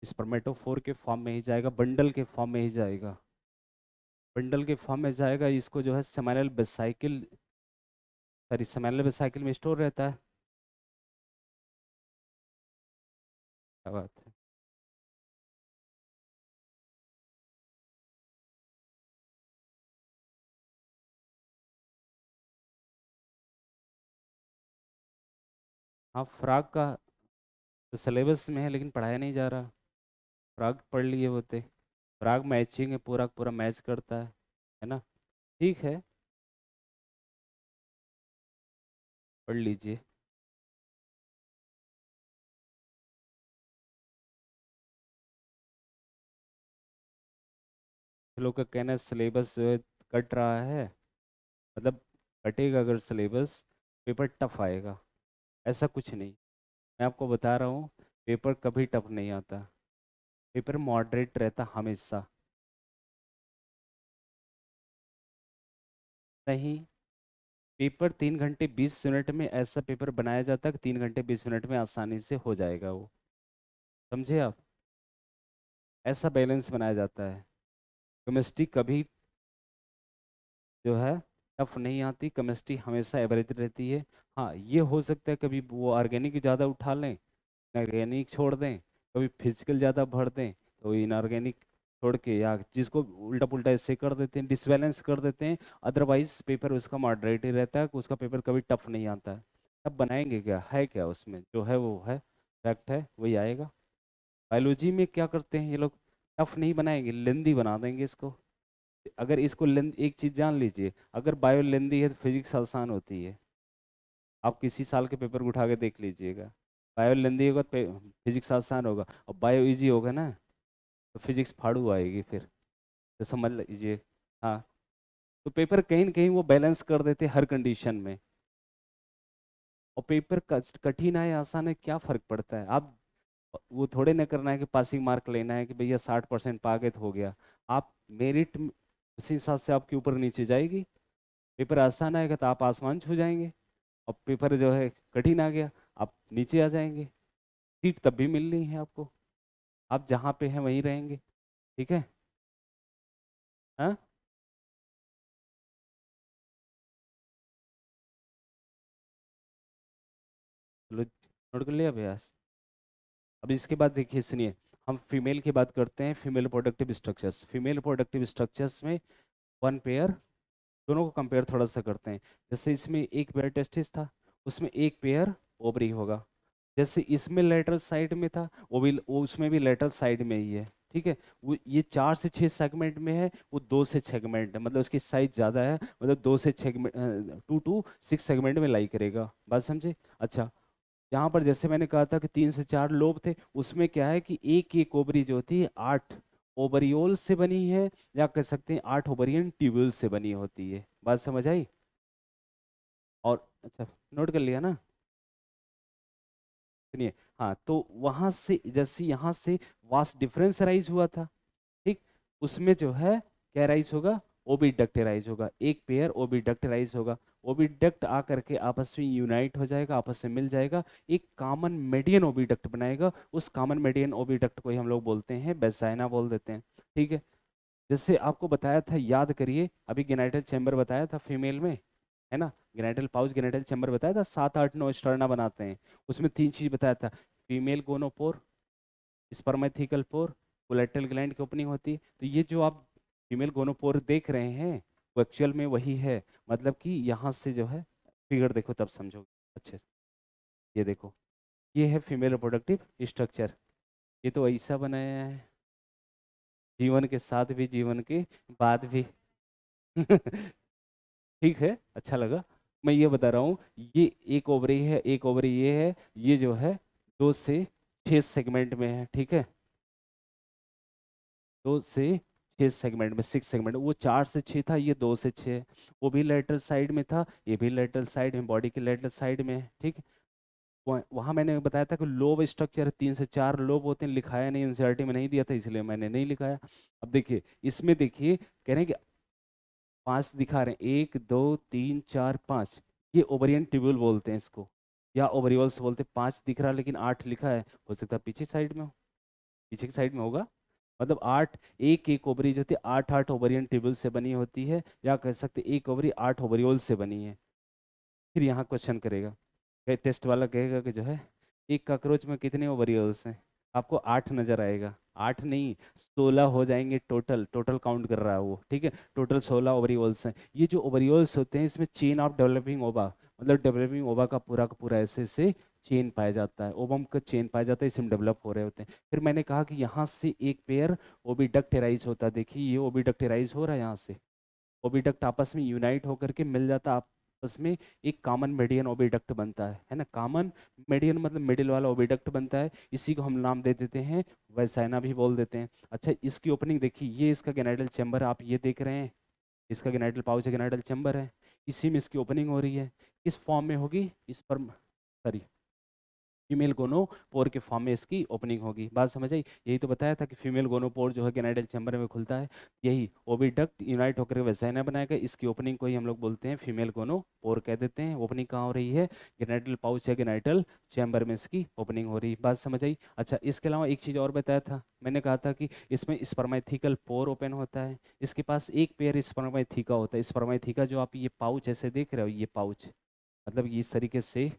स्पर्मेटोफोर के फॉर्म में ही जाएगा, बंडल के फॉर्म में ही जाएगा। बंडल के फॉर्म में जाएगा, इसको जो है seminal vesicle, sorry seminal vesicle में स्टोर रहता है। क्या बात है। हाँ, फ्रॉग का तो सिलेबस में है लेकिन पढ़ाया नहीं जा रहा। फ्राग पढ़ लिए होते। फ्राग मैचिंग है, पूरा पूरा मैच करता है ना। ठीक है, पढ़ लीजिए। लोग का कहना है सिलेबस जो है कट रहा है, मतलब कटेगा अगर सिलेबस, पेपर टफ आएगा। ऐसा कुछ नहीं, मैं आपको बता रहा हूँ, पेपर कभी टफ नहीं आता, पेपर मॉडरेट रहता हमेशा। नहीं, पेपर 3 घंटे 20 मिनट में ऐसा पेपर बनाया जाता है कि 3 घंटे 20 मिनट में आसानी से हो जाएगा वो। समझे आप? ऐसा बैलेंस बनाया जाता है। केमिस्ट्री कभी जो है टफ नहीं आती, केमिस्ट्री हमेशा एवरेज रहती है। हाँ, ये हो सकता है कभी वो ऑर्गेनिक ज़्यादा उठा लें, ऑर्गेनिक छोड़ दें, कभी फिजिकल ज़्यादा भर दें तो इनऑर्गेनिक छोड़ के, या जिसको उल्टा पुल्टा ऐसे कर देते हैं, डिसबैलेंस कर देते हैं। अदरवाइज पेपर उसका मॉडरेट ही रहता है, उसका पेपर कभी टफ नहीं आता है। अब बनाएंगे क्या, है क्या उसमें, जो है वो है, फैक्ट है वही आएगा। बायोलॉजी में क्या करते हैं ये लोग, टफ नहीं बनाएंगे, लेंदी बना देंगे इसको। अगर इसको लेंथ, एक चीज जान लीजिए, अगर बायो लेंदी है तो फिजिक्स आसान होती है। आप किसी साल के पेपर को उठा के देख लीजिएगा, बायो लेंदी होगा तो फिजिक्स आसान होगा, और बायो इजी होगा ना तो फिजिक्स फाड़ू आएगी फिर। तो समझ लीजिए। हाँ, तो पेपर कहीं ना कहीं वो बैलेंस कर देते हैं हर कंडीशन में। और पेपर कठिन है या आसान है क्या फर्क पड़ता है, आप वो थोड़े ना करना है कि पासिंग मार्क लेना है कि भैया 60% पा गए तो हो गया। आप मेरिट उसी हिसाब से आपके ऊपर नीचे जाएगी। पेपर आसान आएगा तो आप आसमान छू जाएंगे, और पेपर जो है कठिन आ गया, आप नीचे आ जाएंगे। सीट तब भी मिलनी है आपको, आप जहाँ पे हैं वहीं रहेंगे। ठीक है। हाँ, चलो नोट कर लिया अभ्यास। अब इसके बाद देखिए सुनिए, हम फीमेल की बात करते हैं, female productive structures. Female productive structures में वन पेयर, दोनों को कंपेयर थोड़ा सा करते हैं। जैसे इसमें एक पेयर टेस्टिस था, उसमें एक पेयर ओवरी होगा। जैसे इसमें लेटरल साइड में था, वो उसमें भी लेटरल साइड में ही है। ठीक है, वो ये 4 से 6 सेगमेंट में है, वो 2 से 6 सेगमेंट है, मतलब उसकी साइज ज़्यादा है, मतलब 2 से 6, 2 to 6 सेगमेंट में लाई करेगा। बात समझे? अच्छा, यहाँ पर जैसे मैंने कहा था कि 3 से 4 लोब थे, उसमें क्या है कि एक एक ओवरी जो होती है 8 ओवरियोल से बनी है, या कह सकते हैं 8 ओवरियन ट्यूब्यूल से बनी होती है। बात समझ आई? और अच्छा, नोट कर लिया ना? सुनिए, हाँ, तो वहां से जैसे यहाँ से वास्ट डिफरेंस राइज हुआ था, ठीक, उसमें जो है क्या राइज होगा, ओबिडक्ट राइज होगा, एक पेयर ओबिडक्ट राइज होगा। ओबिडक्ट आकर के आपस में यूनाइट हो जाएगा, आपस में मिल जाएगा, एक कॉमन मेडियन ओबिडक्ट बनाएगा। उस कॉमन मेडियन ओबिडक्ट को ही हम लोग बोलते हैं बेसाइना बोल देते हैं। ठीक है, जैसे आपको बताया था, याद करिए, अभी गेनाइटल चैम्बर बताया था फीमेल में, है ना, गेनाइटल पाउच गेनाइटल चैम्बर बताया था, 7 8 9 स्टर्ना बनाते हैं। उसमें 3 चीज बताया था, फीमेल गोनोपोर, स्पर्मेथिकल पोर, कोलेटरल ग्लैंड की ओपनिंग होती है। तो ये जो आप फीमेल गोनोपोर देख रहे हैं, वो एक्चुअल में वही है। मतलब कि यहाँ से जो है, फिगर देखो तब समझोगे अच्छे से। ये देखो, ये है फीमेल रिप्रोडक्टिव स्ट्रक्चर। ये तो ऐसा बनाया है, जीवन के साथ भी जीवन के बाद भी। ठीक है, अच्छा लगा। मैं ये बता रहा हूँ, ये एक ओवरी है, एक ओवरी ये है, ये जो है 2 से 6 सेगमेंट में है। ठीक है, 2 से 6 सेगमेंट में, 6 सेगमेंट, वो 4 से 6 था, ये 2 से 6। वो भी लेटरल साइड में था, ये भी लेटरल साइड में, बॉडी के लेटरल साइड में है। ठीक है, वहाँ मैंने बताया था कि लोब स्ट्रक्चर 3 से 4 लोब होते हैं, लिखाया नहीं, एनसीईआरटी में नहीं दिया था, इसलिए मैंने नहीं लिखाया। अब देखिए, इसमें देखिए, कह रहे हैं कि 5 दिखा रहे हैं, 1 2 3 4 5, ये ओवरियन ट्यूब्यूल बोलते हैं इसको, या ओवरियोल्स बोलते हैं। 5 दिख रहा है लेकिन 8 लिखा है, हो सकता है पीछे साइड में हो, पीछे की साइड में होगा। मतलब 8, एक एक ओवरी जो होती है 8 8 ओवरियन ट्यूब्यूल से बनी होती है, या कह सकते हैं एक ओवरी 8 ओवरियोल से बनी है। फिर यहाँ क्वेश्चन करेगा, टेस्ट वाला कहेगा कि जो है, एक कॉकरोच में कितने ओवरियोल्स हैं, आपको 8 नजर आएगा। 8 नहीं, 16 हो जाएंगे टोटल, टोटल काउंट कर रहा है वो। ठीक है, टोटल 16 ओवरियोल्स हैं। ये जो ओवरियोल्स होते हैं, इसमें चेन ऑफ डेवलपिंग ओवा, मतलब डेवलपिंग ओवा का पूरा ऐसे से चेन पाया जाता है, ओवम का चेन पाया जाता है, इसमें डेवलप हो रहे होते हैं। फिर मैंने कहा कि यहाँ से एक पेयर ओविडक्ट एराइज होता है। देखिए ये ओविडक्ट एराइज हो रहा है यहाँ से, ओविडक्ट आपस में यूनाइट होकर के मिल जाता है, आपस में एक कॉमन मीडियन ओविडक्ट बनता है ना। कॉमन मीडियन मतलब मिडिल वाला ओविडक्ट बनता है, इसी को हम नाम दे देते हैं वैसाइना भी बोल देते हैं। अच्छा इसकी ओपनिंग देखिए, ये इसका गेनाइडल चैम्बर आप ये देख रहे हैं, इसका गेनाइडल पाउच है, गेनाइडल चैम्बर है, इसी में इसकी ओपनिंग हो रही है। किस फॉर्म में होगी, इस पर सॉरी फीमेल गोनोपोर के फॉर्म में इसकी ओपनिंग होगी। बात समझ आई, यही तो बताया था कि फीमेल गोनोपोर जो है गेनाइडल चैम्बर में खुलता है, यही ओविडक्ट यूनाइट होकर वेजाइना बनाएगा, इसकी ओपनिंग को ही हम लोग बोलते हैं फीमेल गोनोपोर कह देते हैं। ओपनिंग कहाँ हो रही है, गेनाइडल पाउच या गेनाइडल चैम्बर में इसकी ओपनिंग हो रही है। बात समझ आई। अच्छा इसके अलावा एक चीज़ और बताया था, मैंने कहा था कि इसमें स्पर्मेथिकल पोर ओपन होता है, इसके पास एक पेयर स्पर्मेथिका होता है। स्पर्मेथिका जो आप ये पाउच ऐसे देख रहे हो, ये पाउच मतलब ये इस तरीके से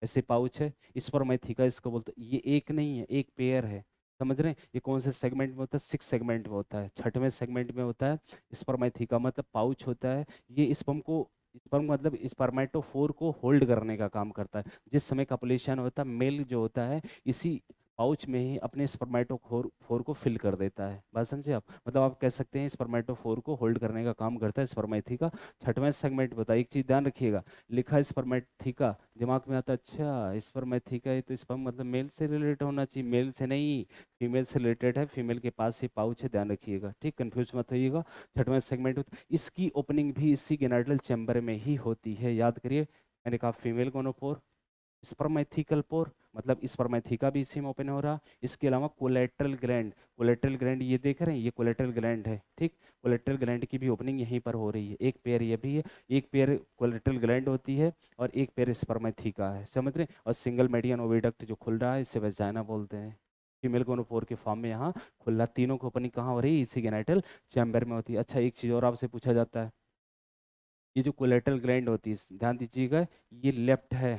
ऐसे पाउच है, स्पर्मेथिका इसको बोलते हैं। ये एक नहीं है, एक पेयर है, समझ रहे हैं। ये कौन से सेगमेंट में होता है, 6 सेगमेंट में होता है, 6वें सेगमेंट में होता है स्पर्मेथिका, मतलब पाउच होता है। ये स्पर्म को, स्पर्म मतलब स्पर्मेटोफोर को होल्ड करने का काम करता है। जिस समय कपलेशन होता है, मेल जो होता है इसी पाउच में ही अपने स्पर्मेटोफोर फोर को फिल कर देता है। बात समझे आप, मतलब आप कह सकते हैं स्पर्मेटोफोर को होल्ड करने का काम करता है स्पर्मेथिका। 6वें सेगमेंट बताइए, एक चीज ध्यान रखिएगा, लिखा है स्पर्मेथिका, दिमाग में आता है अच्छा स्पर्मेथिका है तो स्पर्म मतलब मेल से रिलेटेड होना चाहिए, मेल से नहीं, फीमेल से रिलेटेड है, फीमेल के पास ही पाउच है, ध्यान रखिएगा ठीक, कंफ्यूज मत होइएगा। 6वें सेगमेंट इसकी ओपनिंग भी इसी गेनाइडल चैम्बर में ही होती है, याद करिए। मैंने कहा फीमेल गोनोपोर, स्पर्मेथिकल पोर मतलब स्पर्मेथिका भी इसी में ओपन हो रहा। इसके अलावा कोलेट्रल ग्लैंड, कोलेट्रल ग्लैंड ये देख रहे हैं, ये कोलेट्रल ग्लैंड है ठीक, कोलेट्रल ग्लैंड की भी ओपनिंग यहीं पर हो रही है। एक पेयर ये भी है, एक पेयर कोलेट्रल ग्लैंड होती है और एक पेयर स्पर्मेथिका है, समझ रहे हैं। और सिंगल मेडियन ओविडक्ट जो खुल रहा है इसे वेजाइना बोलते हैं। फीमेल गोनोपोर के फॉर्म में यहाँ खुला, तीनों की ओपनिंग कहाँ हो रही है, इसी गेनाइटल चैम्बर में होती है। अच्छा एक चीज़ और आपसे पूछा जाता है, ये जो कोलेट्रल ग्लैंड होती है ध्यान दीजिएगा, ये लेफ्ट है,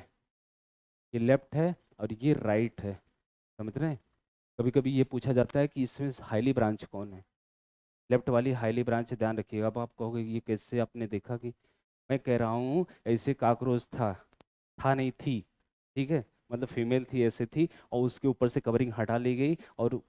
ये लेफ्ट है और ये राइट है, समझ रहे हैं। कभी कभी ये पूछा जाता है कि इसमें हाईली ब्रांच कौन है, लेफ्ट वाली हाईली ब्रांच है, ध्यान रखिएगा। अब आप कहोगे ये कैसे आपने देखा, कि मैं कह रहा हूँ ऐसे काकरोच था नहीं थी, ठीक है, मतलब फीमेल थी ऐसे थी और उसके ऊपर से कवरिंग हटा ली गई और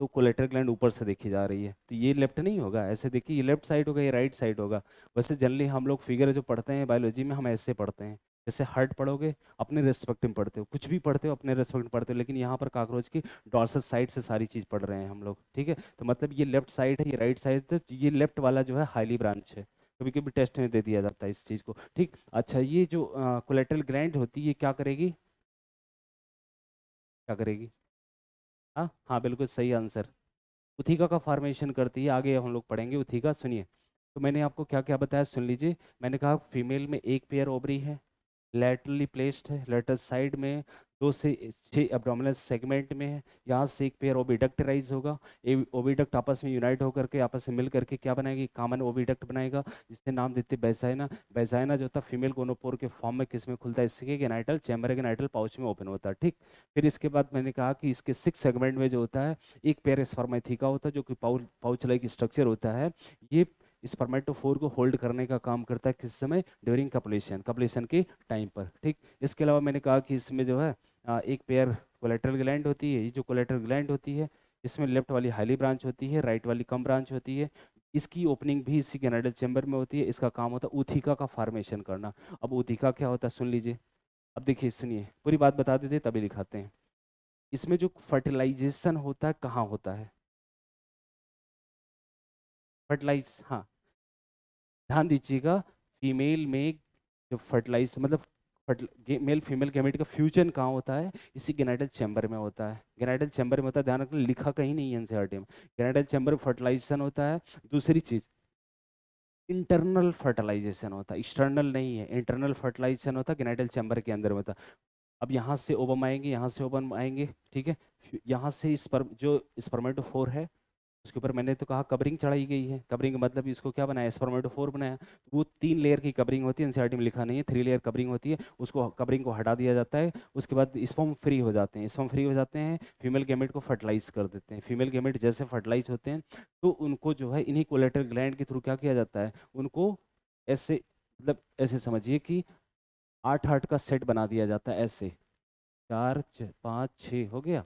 तो कोलेटरल ग्लैंड ऊपर से देखी जा रही है, तो ये लेफ्ट नहीं होगा, ऐसे देखिए ये लेफ्ट साइड होगा, ये राइट साइड होगा। वैसे जनरली हम लोग फिगर जो पढ़ते हैं बायोलॉजी में हम ऐसे पढ़ते हैं, जैसे हार्ट पढ़ोगे अपने रेस्पेक्ट में पढ़ते हो, कुछ भी पढ़ते हो अपने रेस्पेक्ट में पढ़ते हो, लेकिन यहाँ पर काकरोच की डॉर्सल साइड से सारी चीज़ पढ़ रहे हैं हम लोग, ठीक है। तो मतलब ये लेफ्ट साइड है, ये राइट साइड, तो ये लेफ्ट वाला जो है हाईली ब्रांच है, कभी कभी टेस्ट में दे दिया जाता है इस चीज़ को, ठीक। अच्छा ये जो कोलेटरल ग्लैंड होती है ये क्या करेगी, क्या करेगी, हाँ हाँ बिल्कुल सही आंसर, उथिका का फॉर्मेशन करती है, आगे हम लोग पढ़ेंगे उथिका। सुनिए, तो मैंने आपको क्या क्या बताया सुन लीजिए। मैंने कहा फीमेल में एक पेयर ओवरी है, लैटरली प्लेस्ड है, लेटर साइड में 2 से 6 एब्डोमिनल सेगमेंट में है, यहाँ से एक पेयर ओविडक्ट राइज होगा, ओविडक्ट आपस में यूनाइट होकर के आपस में मिल करके क्या बनाएगी, कॉमन ओविडक्ट बनाएगा, जिससे नाम देते हैं बेजाइना। बेजाइना जो था फीमेल गोनोपोर के फॉर्म में किस में खुलता है, इसके गेनाइटल चैम्बर, गेनाइटल पाउच में ओपन होता है, ठीक। फिर इसके बाद मैंने कहा कि इसके 6 सेगमेंट में जो होता है एक पेयर स्पर्मेथिका होता है, जो कि पाउच लाइक स्ट्रक्चर होता है, ये स्पर्मेटोफोर को होल्ड करने का काम करता है, किस समय, ड्यूरिंग कपलेशन, कपलेशन के टाइम पर, ठीक। इसके अलावा मैंने कहा कि इसमें जो है एक पेयर कोलेटरल ग्लैंड होती है, ये जो कोलेटरल ग्लैंड होती है इसमें लेफ्ट वाली हाईली ब्रांच होती है, राइट वाली कम ब्रांच होती है, इसकी ओपनिंग भी इसी गेनाइडल चैम्बर में होती है, इसका काम होता है ऊथिका का फॉर्मेशन करना। अब ऊथिका क्या होता है सुन लीजिए, अब देखिए सुनिए पूरी बात बता देते तभी दिखाते हैं। इसमें जो फर्टिलाइजेशन होता है कहाँ होता है, फर्टिलाइज, हाँ ध्यान दीजिएगा, फीमेल में जो फर्टिलाइज मतलब मेल फीमेल गैमेट का फ्यूजन कहाँ होता है, इसी गेनाइडल चैम्बर में होता है, गेनाइडल चैम्बर में होता है, ध्यान रखना लिखा कहीं नहीं है एनसीईआरटी में, गेनाइडल चैम्बर में फर्टिलाइजेशन होता है। दूसरी चीज इंटरनल फर्टिलाइजेशन होता है, एक्सटर्नल नहीं है, इंटरनल फर्टिलाइजेशन होता है गेनाइडल चैम्बर के अंदर में होता है। अब यहाँ से ओवम आएंगे, यहाँ से ओवम आएंगे, ठीक है, यहाँ से स्पर्म जो स्पर्मेटोफोर है उसके ऊपर मैंने तो कहा कवरिंग चढ़ाई गई है, कवरिंग मतलब इसको क्या बनाया, स्पर्मेटोफोर बनाया, तो वो 3 लेयर की कवरिंग होती है, एनसीईआरटी में लिखा नहीं है, 3 लेयर कवरिंग होती है, उसको कवरिंग को हटा दिया जाता है, उसके बाद स्पर्म फ्री हो जाते हैं, स्पर्म फ्री हो जाते हैं, फीमेल गैमेट को फर्टिलाइज कर देते हैं, फीमेल गैमेट जैसे फर्टिलाइज होते हैं तो उनको जो है इन्हीं कोलेटरल ग्लैंड के थ्रू क्या किया जाता है, उनको ऐसे मतलब ऐसे समझिए कि आठ आठ का सेट बना दिया जाता है ऐसे, चार पाँच छः हो गया,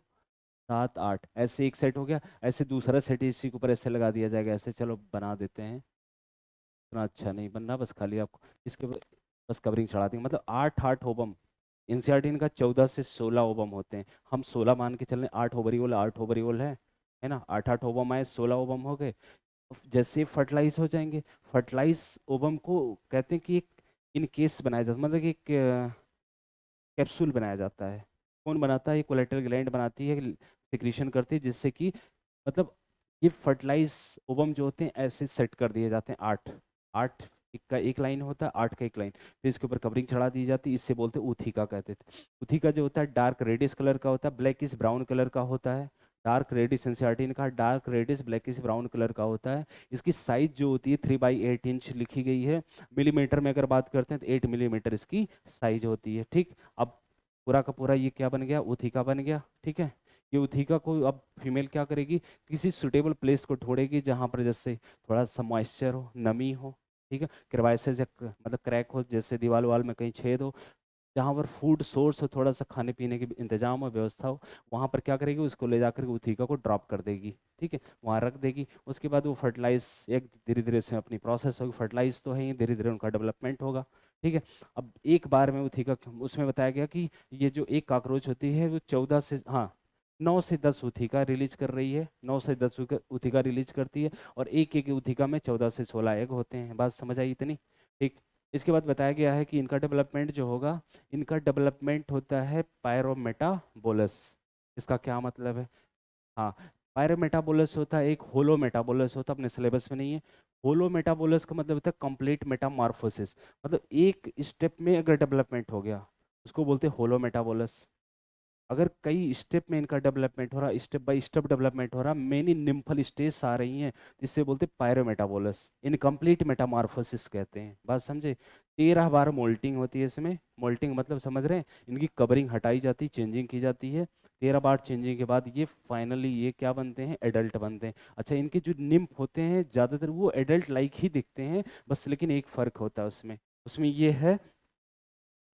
सात आठ, ऐसे एक सेट हो गया। ऐसे दूसरा सेट इसी के ऊपर ऐसे लगा दिया जाएगा ऐसे, चलो बना देते हैं। इतना अच्छा नहीं बनना, बस खाली आपको इसके बस कवरिंग चढ़ा देंगे। मतलब आठ आठ ओबम, एनसीईआरटी इनका 14 से 16 ओबम होते हैं, हम 16 मान के चल रहे हैं। आठ ओवरियोल, आठ ओवरियोल है ना, आठ आठ ओबम आए, 16 ओबम हो गए। जैसे फर्टिलाइज हो जाएंगे, फर्टिलाइज ओबम को कहते हैं कि एक इन केस बनाया जाता है, मतलब कि एक कैप्सूल बनाया जाता है। कौन बनाता है? ये कोलेटरल ग्लैंड बनाती है, सिक्रीशन करती है, जिससे कि मतलब ये फर्टिलाइज ओवम जो होते हैं ऐसे सेट कर दिए जाते हैं। आठ आठ एक का एक लाइन होता है, आठ का एक लाइन, फिर इसके ऊपर कवरिंग चढ़ा दी जाती है। इससे बोलते हैं उथिका कहते थे। उथिका जो होता है डार्क रेडिश कलर का होता है, ब्लैकिश ब्राउन कलर का होता है। डार्क रेडिश, एनसीईआरटी ने कहा dark reddish blackish brown colour का होता है। इसकी साइज जो होती है 3/8 इंच लिखी गई है। मिलीमीटर में अगर बात करते हैं तो 8 मिलीमीटर इसकी साइज होती है। ठीक, अब पूरा का पूरा ये क्या बन गया? उथिका बन गया। ठीक है, ये उथिका को अब फीमेल क्या करेगी? किसी सुटेबल प्लेस को ढूंढेगी जहाँ पर जैसे थोड़ा सा मॉइस्चर हो, नमी हो। ठीक है, क्रेवाइसिस या मतलब क्रैक हो, जैसे दीवार वाल में कहीं छेद हो, जहाँ पर फूड सोर्स हो, थोड़ा सा खाने पीने की इंतजाम हो, व्यवस्था हो, वहाँ पर क्या करेगी? उसको ले जाकर के उथिका को ड्रॉप कर देगी। ठीक है, वहाँ रख देगी। उसके बाद वो फर्टिलाइज एक धीरे धीरे से अपनी प्रोसेस होगी, फर्टिलाइज तो है ही, धीरे धीरे उनका डेवलपमेंट होगा। ठीक है, अब एक बार में उथिका, उसमें बताया गया कि ये जो एक कॉकरोच होती है वो 9 से 10 उथिका रिलीज कर रही है, 9 से 10 उथिका रिलीज करती है, और एक एक उथिका में 14 से 16 एग होते हैं। बात समझ आई इतनी? ठीक, इसके बाद बताया गया है कि इनका डेवलपमेंट जो होगा, इनका डेवलपमेंट होता है पायरोमेटाबोलस। इसका क्या मतलब है? हाँ, पायरोमेटाबोलस होता है, एक होलो मेटाबोलस होता है, अपने सिलेबस में नहीं है। होलो मेटाबोलस का मतलब होता है कंप्लीट मेटामॉर्फोसिस, मतलब एक स्टेप में अगर डेवलपमेंट हो गया उसको बोलते हैं होलो मेटाबोलस। अगर कई स्टेप में इनका डेवलपमेंट हो रहा, स्टेप बाय स्टेप डेवलपमेंट हो रहा, मेनी निम्फल स्टेज आ रही हैं, जिससे बोलते पायरोमेटाबोलस, इनकम्प्लीट मेटामॉर्फोसिस कहते हैं। बात समझे? 13 बार मोल्टिंग होती है इसमें। मोल्टिंग मतलब समझ रहे हैं, इनकी कवरिंग हटाई जाती, चेंजिंग की जाती है। 13 बार चेंजिंग के बाद ये फाइनली ये क्या बनते हैं? एडल्ट बनते हैं। अच्छा, इनके जो निम्फ होते हैं ज़्यादातर वो एडल्ट लाइक ही दिखते हैं बस, लेकिन एक फ़र्क होता है उसमें। उसमें ये है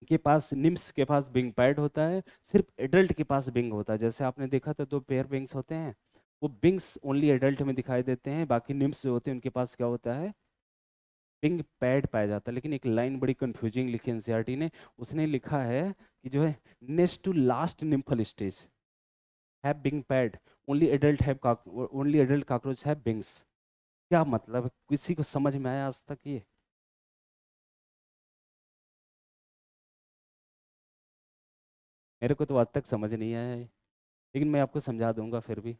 के पास, निम्स के पास विंग पैड होता है, सिर्फ एडल्ट के पास विंग होता है। जैसे आपने देखा था 2 पेयर विंग्स होते हैं, वो विंग्स ओनली एडल्ट में दिखाई देते हैं, बाकी निम्स जो होते हैं उनके पास क्या होता है? विंग पैड पाया जाता है। लेकिन एक लाइन बड़ी कंफ्यूजिंग लिखी एनसीईआरटी ने, उसने लिखा है कि जो है next to last nymphal stage have wing pad, only adult cockroach have wings. क्या मतलब है? किसी को समझ में आया आज तक ये? मेरे को तो आज तक समझ नहीं आया है, लेकिन मैं आपको समझा दूंगा फिर भी।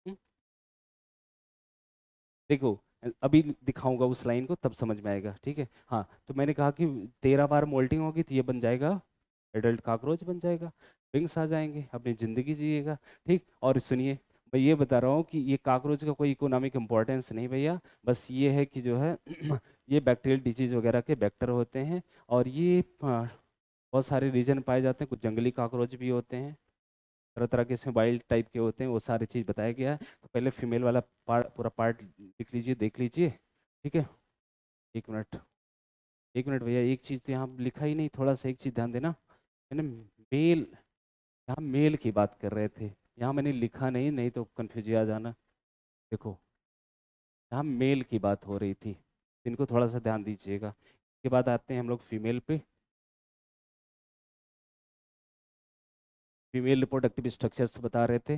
हम्म? देखो, अभी दिखाऊंगा उस लाइन को तब समझ में आएगा। ठीक है, हाँ, तो मैंने कहा कि 13 बार मोल्टिंग होगी तो ये बन जाएगा, एडल्ट काकरोच बन जाएगा, विंग्स आ जाएंगे, अपनी ज़िंदगी जिएगा। ठीक, और सुनिए, मैं ये बता रहा हूँ कि ये काकरोच का कोई इकोनॉमिक इम्पोर्टेंस नहीं भैया, बस ये है कि जो है ये बैक्टीरियल डिजीज वगैरह के वेक्टर होते हैं, और ये बहुत सारे रीजन पाए जाते हैं। कुछ जंगली काकरोच भी होते हैं, तरह तरह के इसमें वाइल्ड टाइप के होते हैं, वो सारी चीज़ बताया गया है। तो पहले फीमेल वाला पार्ट, पूरा पार्ट लिख लीजिए, देख लीजिए। ठीक है, एक मिनट, एक मिनट भैया, एक चीज़ तो यहाँ लिखा ही नहीं, थोड़ा सा एक चीज़ ध्यान देना। मैंने मेल, यहाँ मेल की बात कर रहे थे, यहाँ मैंने लिखा नहीं, नहीं तो कन्फ्यूज आ जाना। देखो, यहाँ मेल की बात हो रही थी, इनको थोड़ा सा ध्यान दीजिएगा। इसके बाद आते हैं हम लोग फीमेल पे। फीमेल रिप्रोडक्टिव स्ट्रक्चर्स बता रहे थे।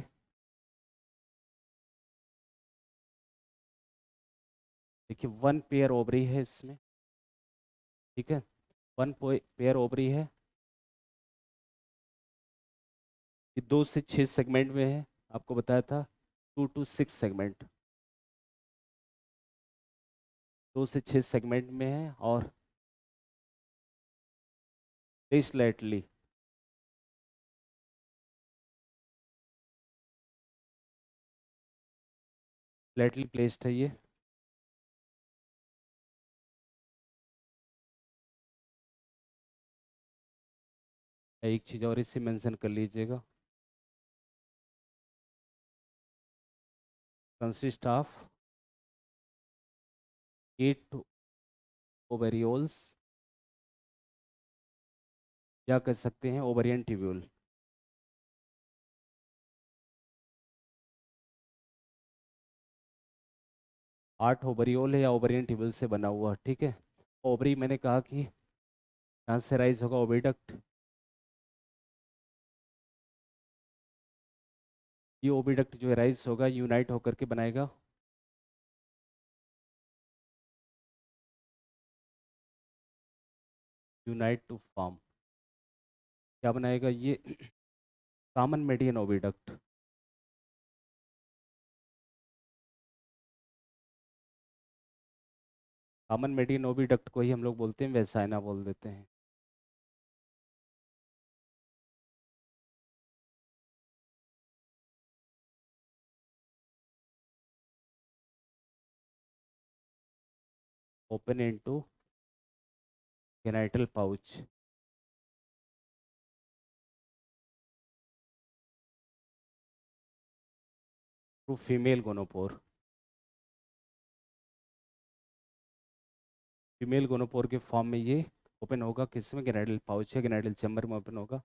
देखिए, 1 पेयर ओवरी है इसमें। ठीक है, 1 पेयर ओवरी है। ये 2 से 6 सेगमेंट में है, आपको बताया था, 2 to 6 सेगमेंट, 2 से 6 सेगमेंट में है। और स्लाइटली, स्लाइटली प्लेस्ड है ये। एक चीज़ और इसे मेंशन कर लीजिएगा, कंसिस्ट ऑफ 8 ओवेरियोल्स या कह सकते हैं ओवरियन ट्यूब्यूल। 8 ओवरियोल है या ओवरियन ट्यूब्यूल से बना हुआ, ठीक है। ओवरी मैंने कहा कि यहाँ से राइज होगा ओविडक्ट। ये ओविडक्ट जो है राइज होगा, यूनाइट होकर के बनाएगा यूनाइट टू फॉर्म, क्या बनाएगा ये, common median oviduct. Common median oviduct को ही हम लोग बोलते हैं वेसाइना बोल देते हैं। Open into genital pouch. Through female gonopore. Female gonopore के फॉर्म में ये ओपन होगा, किस में, गेनाइटल पाउच है, गेनाइटल चैम्बर में ओपन होगा।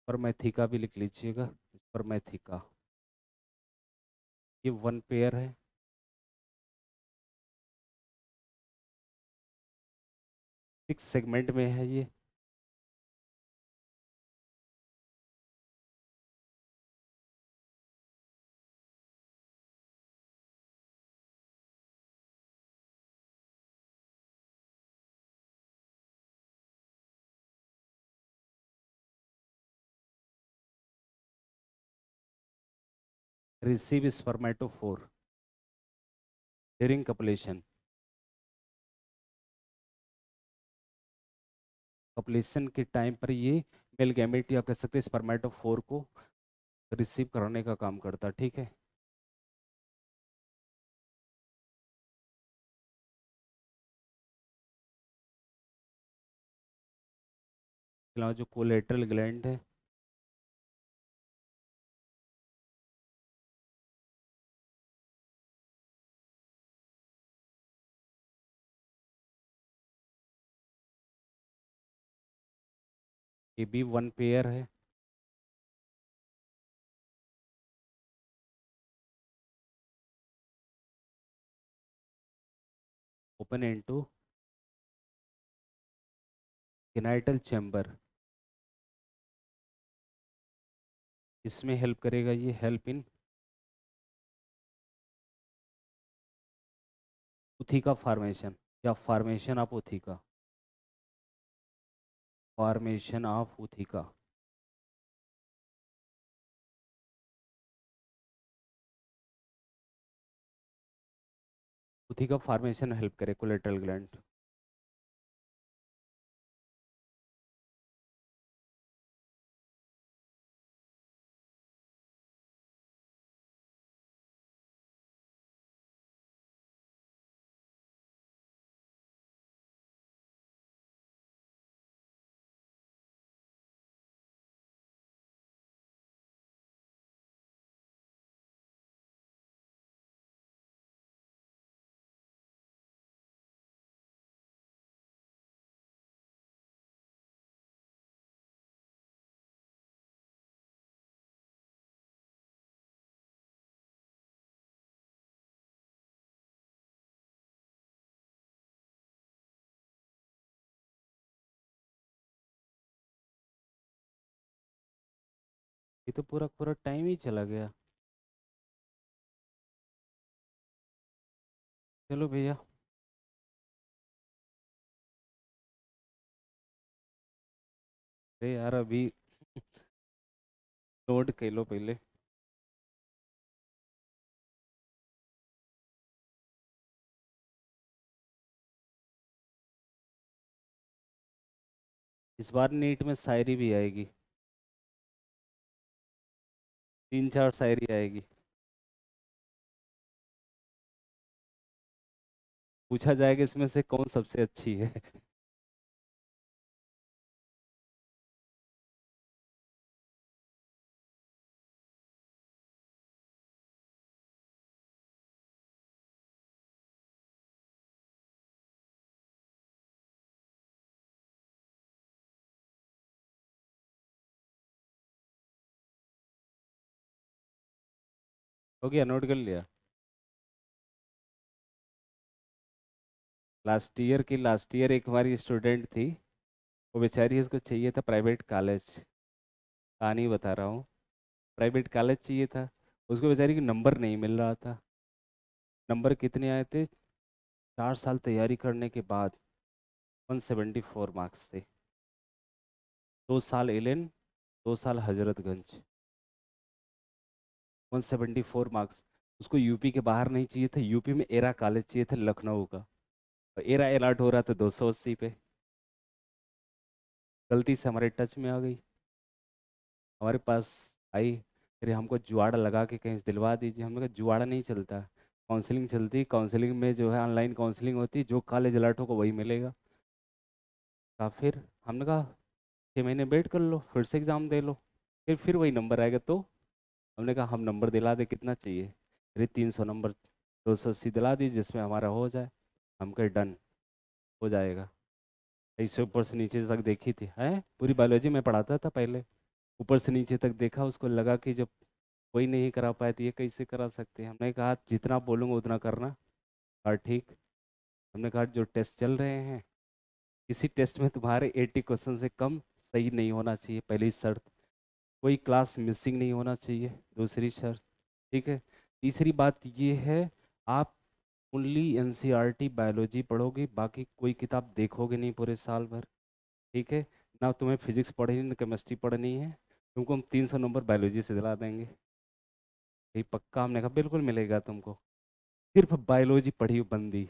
स्पर्मेथिका भी लिख लीजिएगा, स्पर्मेथिका। ये वन पेयर है। 6 सेगमेंट में है ये। Receive स्पर्मेटोफोर during कपलेशन। कपलेशन के टाइम पर ये मेल गैमेट या कह सकते हैं स्पर्मेटोफोर को रिसीव करने का काम करता है, ठीक है। इसके अलावा जो कोलेटरल ग्लैंड है, ये भी वन पेयर है। Open into genital chamber. इसमें हेल्प करेगा ये, हेल्प इन उथिका फॉर्मेशन, या formation of ootheca, formation of ootheca. Ootheca formation help करे कोलेटरल ग्लैंड। ये तो पूरा पूरा टाइम ही चला गया। चलो भैया। अरे यार अभी नोट कर लो पहले। इस बार नीट में शायरी भी आएगी, 3-4 शायरी आएगी। पूछा जाएगा इसमें से कौन सबसे अच्छी है। हो गया, नोट कर लिया। लास्ट ईयर एक हमारी स्टूडेंट थी, वो बेचारी, उसको चाहिए था प्राइवेट कॉलेज। कहानी बता रहा हूँ। प्राइवेट कॉलेज चाहिए था। उसको बेचारी की नंबर नहीं मिल रहा था। नंबर कितने आए थे? 4 साल तैयारी करने के बाद 174 मार्क्स थे। 2 साल एलेन, 2 साल हजरतगंज, 174 मार्क्स। उसको यूपी के बाहर नहीं चाहिए था, यूपी में एरा कॉलेज चाहिए था, लखनऊ का। और एरा अलर्ट हो रहा था 280 पे। गलती से हमारे टच में आ गई, हमारे पास आई। फिर हमको जुआड़ा लगा के कहीं से दिलवा दीजिए। हमने कहा जुआड़ा नहीं चलता, काउंसलिंग चलती। काउंसलिंग में जो है ऑनलाइन काउंसलिंग होती, जो कॉलेज अलर्ट होगा वही मिलेगा। फिर हमने कहा 6 महीने वेट कर लो, फिर से एग्ज़ाम दे लो, फिर वही नंबर आएगा तो। हमने कहा हम नंबर दिला दे, कितना चाहिए? अरे 300 नंबर, 280 दिला दीजिए जिसमें हमारा हो जाए। हम कहे डन, हो जाएगा। ऐसे ऊपर से नीचे तक देखी थी, है पूरी बायोलॉजी में पढ़ाता था पहले। ऊपर से नीचे तक देखा, उसको लगा कि जब कोई नहीं करा पाए तो ये कैसे करा सकते हैं। हमने कहा जितना बोलूँगा उतना करना। और ठीक। हमने कहा जो टेस्ट चल रहे हैं, किसी टेस्ट में तुम्हारे 80 क्वेश्चन से कम सही नहीं होना चाहिए, पहली शर्त। कोई क्लास मिसिंग नहीं होना चाहिए, दूसरी शर्त। ठीक है। तीसरी बात ये है, आप ओनली एनसीईआरटी बायोलॉजी पढ़ोगे, बाकी कोई किताब देखोगे नहीं पूरे साल भर। ठीक है। ना तुम्हें फिजिक्स पढ़नी, ना केमिस्ट्री पढ़नी है। तुमको हम 300 नंबर बायोलॉजी से दिला देंगे। यही पक्का? हमने कहा बिल्कुल मिलेगा तुमको। सिर्फ बायोलॉजी पढ़ी बंदी,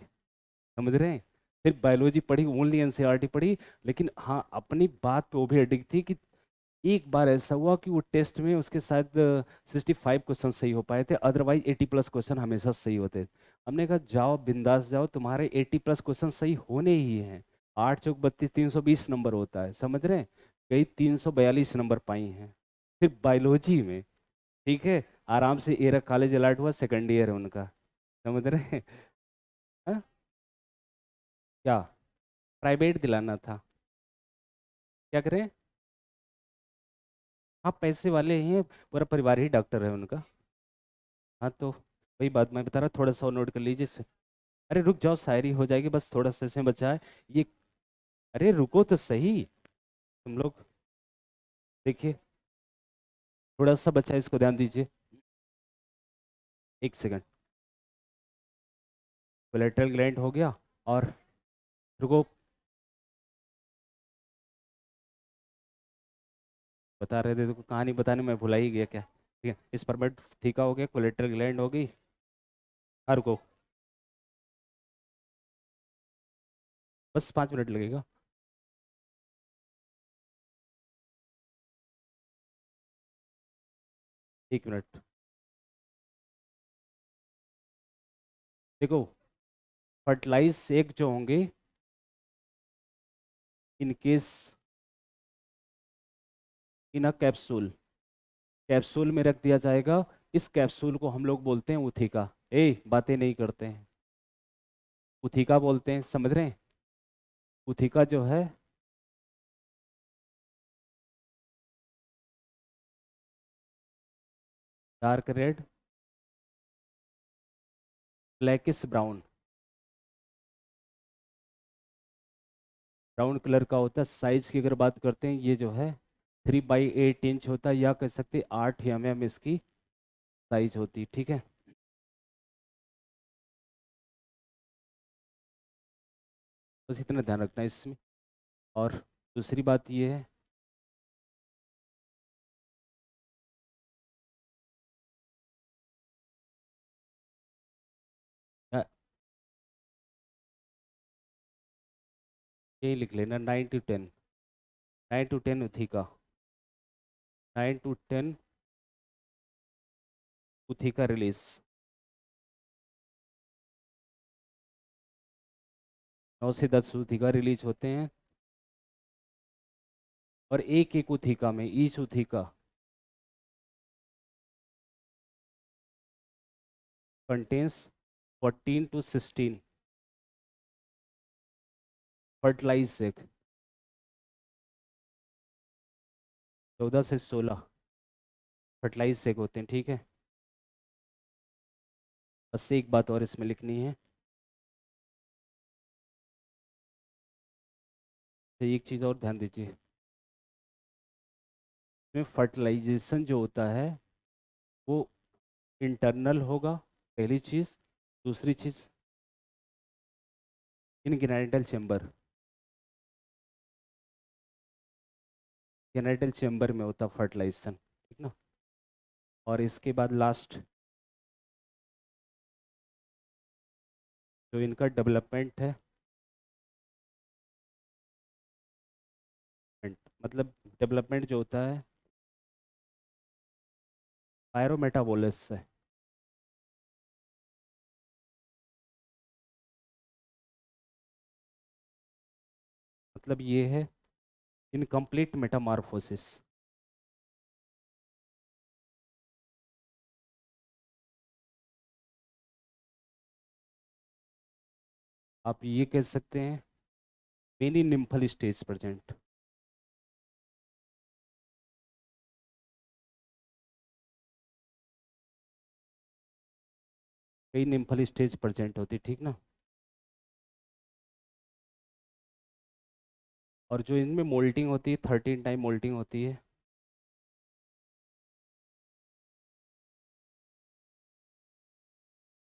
समझ रहे हैं? सिर्फ बायोलॉजी पढ़ी, ओनली एनसीईआरटी पढ़ी। लेकिन हाँ, अपनी बात पे वो भी अडिग थी कि एक बार ऐसा हुआ कि वो टेस्ट में उसके शायद 65 क्वेश्चन सही हो पाए थे, अदरवाइज 80+ क्वेश्चन हमेशा सही होते। हमने कहा जाओ बिंदास जाओ, तुम्हारे 80+ क्वेश्चन सही होने ही हैं। 8 चौक 32, 320 नंबर होता है, समझ रहे हैं? कई 342 नंबर पाई हैं सिर्फ बायोलॉजी में। ठीक है। आराम से एरा कॉलेज अलर्ट हुआ, सेकंड ईयर है उनका, समझ रहे हैं? हाँ? क्या? प्राइवेट दिलाना था। क्या करें? हाँ, पैसे वाले ही हैं, पूरा परिवार ही डॉक्टर है उनका। हाँ तो वही बात मैं बता रहा, थोड़ा सा और नोट कर लीजिए अरे रुक जाओ, शायरी हो जाएगी, बस थोड़ा सा इसमें बचा है ये। अरे रुको तो सही, तुम लोग देखिए, थोड़ा सा बचा है, इसको ध्यान दीजिए। एक सेकंड। कोलेटरल ग्लैंड हो गया। और रुको, बता रहे थे, देखो कहानी बताने में भुला ही गया क्या। ठीक है, स्पर्मेटोथीका हो गया, कोलेटरल ग्लैंड हो गई। रुको, बस 5 मिनट लगेगा। 1 मिनट। देखो, फर्टिलाइज एग जो होंगे, in case in a capsule, capsule में रख दिया जाएगा। इस कैप्सूल को हम लोग बोलते हैं उथिका। बातें नहीं करते हैं, उथिका बोलते हैं, समझ रहे हैं? उथिका जो है, dark red, blackish brown, brown colour का होता है। साइज की अगर बात करते हैं, ये जो है 3/8 इंच होता है, या कह सकते 8 mm इसकी साइज होती। ठीक है। बस इतना ध्यान रखना है इसमें। और दूसरी बात ये है, अ, ये लिख लेना 9 to 10, 9 to 10 उथिका, 9 to 10 उथिका रिलीज। 9 से 10 उथिका रिलीज होते हैं। और एक एक उथिका में, each ootheca contains 14 to 16 fertilize egg. 14 से 16 फर्टिलाइज एग होते हैं। ठीक है। बस एक बात और इसमें लिखनी है। तो एक चीज़ और ध्यान दीजिए, इसमें फर्टिलाइजेशन जो होता है वो इंटरनल होगा, पहली चीज़। दूसरी चीज़, इनग्रेनेटल चेम्बर, जेनेटल चेम्बर में होता फर्टिलाइजेशन, ठीक ना। और इसके बाद लास्ट जो इनका डेवलपमेंट है, मतलब डेवलपमेंट जो होता है पायरोमेटाबोलिस से। मतलब ये है इनकम्प्लीट मेटामॉर्फोसिस। आप ये कह सकते हैं मेनी निम्फल स्टेज प्रेजेंट। कई निम्फल स्टेज प्रेजेंट होती, ठीक ना। और जो इनमें मोल्टिंग होती है 13 टाइम मोल्टिंग होती है।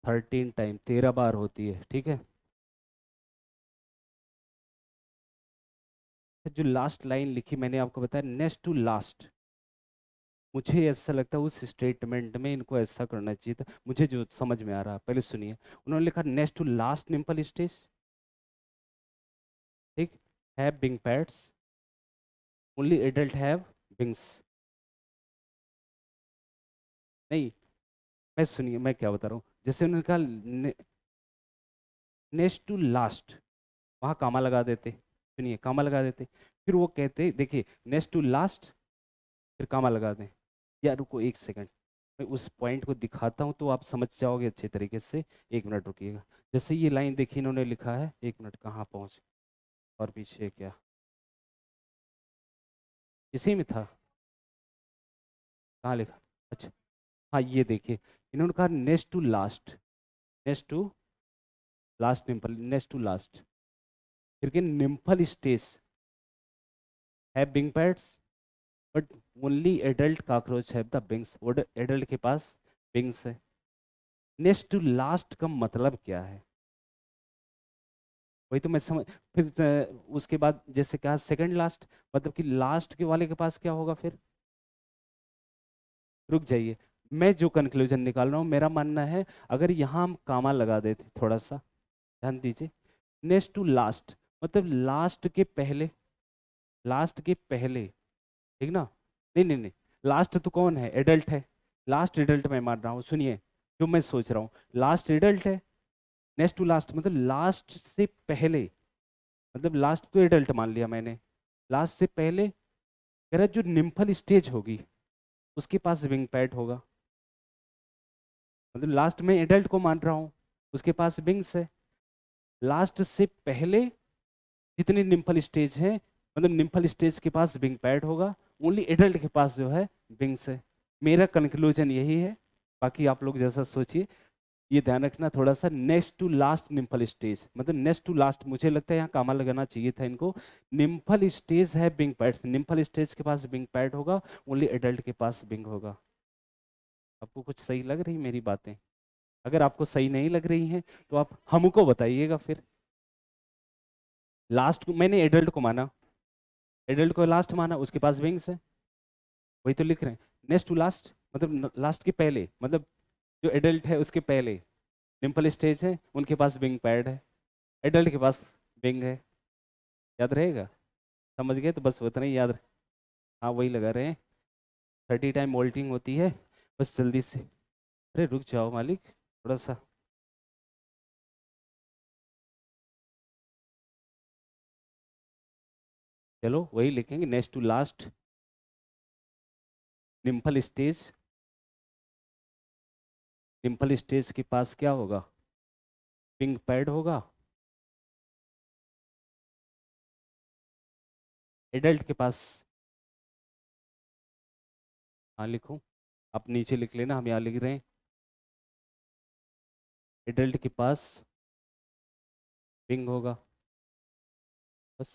13 टाइम, 13 बार होती है, ठीक है। जो लास्ट लाइन लिखी मैंने आपको बताया नेक्स्ट टू लास्ट, मुझे ऐसा लगता है उस स्टेटमेंट में इनको ऐसा करना चाहिए था, मुझे जो समझ में आ रहा है। पहले सुनिए, उन्होंने लिखा नेक्स्ट टू लास्ट निम्पल स्टेज, ठीक, have wing pads, only adult have wings. नहीं, मैं सुनिए मैं क्या बता रहा हूँ, जैसे उन्होंने कहा नेक्स्ट टू लास्ट, वहाँ कामा लगा देते, सुनिए कामा लगा देते, फिर वो कहते देखिए नेक्स्ट टू लास्ट, फिर कामा लगा दें। यार रुको एक सेकंड, मैं उस पॉइंट को दिखाता हूँ तो आप समझ जाओगे अच्छे तरीके से। 1 मिनट रुकिएगा। जैसे ये लाइन देखिए इन्होंने लिखा है, 1 मिनट कहाँ पहुँच, और पीछे क्या, इसी में था, कहाँ लिखा, अच्छा हाँ ये देखिए, इन्होंने कहा next to last, next to last nymph, next to last, फिर के nymph stage have wing pads but only adult cockroach have the wings, वो एडल्ट के पास विंग्स है। नेक्स्ट टू लास्ट का मतलब क्या है, वही तो मैं समझ, फिर उसके बाद जैसे कहा सेकंड लास्ट, मतलब कि लास्ट के वाले के पास क्या होगा फिर। रुक जाइए, मैं जो कंक्लूजन निकाल रहा हूँ मेरा मानना है, अगर यहाँ हम कामा लगा देते, थोड़ा सा ध्यान दीजिए, नेक्स्ट टू लास्ट मतलब लास्ट के पहले, लास्ट के पहले, ठीक ना। नहीं नहीं नहीं, लास्ट तो कौन है, एडल्ट है, लास्ट एडल्ट मैं मान रहा हूँ, सुनिए जो मैं सोच रहा हूँ, लास्ट एडल्ट है, नेक्स्ट टू लास्ट मतलब लास्ट से पहले, मतलब लास्ट तो एडल्ट मान लिया मैंने, लास्ट से पहले कह रहा जो निम्फल स्टेज होगी उसके पास विंग पैड होगा, मतलब लास्ट में एडल्ट को मान रहा हूँ, उसके पास विंग्स है। लास्ट से पहले जितने निम्फल स्टेज हैं, मतलब निम्फल स्टेज के पास विंग पैड होगा, ओनली एडल्ट के पास जो है विंग्स है। मेरा कंक्लूजन यही है, बाकी आप लोग जैसा सोचिए। ये ध्यान रखना थोड़ा सा, next to last nymphal stage मतलब नेक्स्ट टू लास्ट, मुझे लगता है यहाँ कामा लगाना चाहिए था इनको। निम्फल स्टेज है बिंग पैड, निम्फल स्टेज के पास बिंग पैड होगा, ओनली एडल्ट के पास बिंग होगा। आपको कुछ सही लग रही मेरी बातें? अगर आपको सही नहीं लग रही हैं तो आप हमको बताइएगा फिर। लास्ट को मैंने एडल्ट को माना, एडल्ट को लास्ट माना, उसके पास विंग्स है, वही तो लिख रहे हैं। नेक्स्ट टू लास्ट मतलब लास्ट के पहले, मतलब जो एडल्ट है उसके पहले निम्पल स्टेज है, उनके पास विंग पैड है, एडल्ट के पास विंग है। याद रहेगा? समझ गए तो बस उतना ही याद हाँ वही लगा रहे हैं। 30 टाइम मोल्टिंग होती है, बस जल्दी से, अरे रुक जाओ मालिक थोड़ा सा। चलो वही लिखेंगे, next to last निम्पल stage, nymph stage के पास क्या होगा, विंग पैड होगा, एडल्ट के पास, हाँ लिखूं, आप नीचे लिख लेना, हम यहाँ लिख रहे हैं। एडल्ट के पास विंग होगा, बस।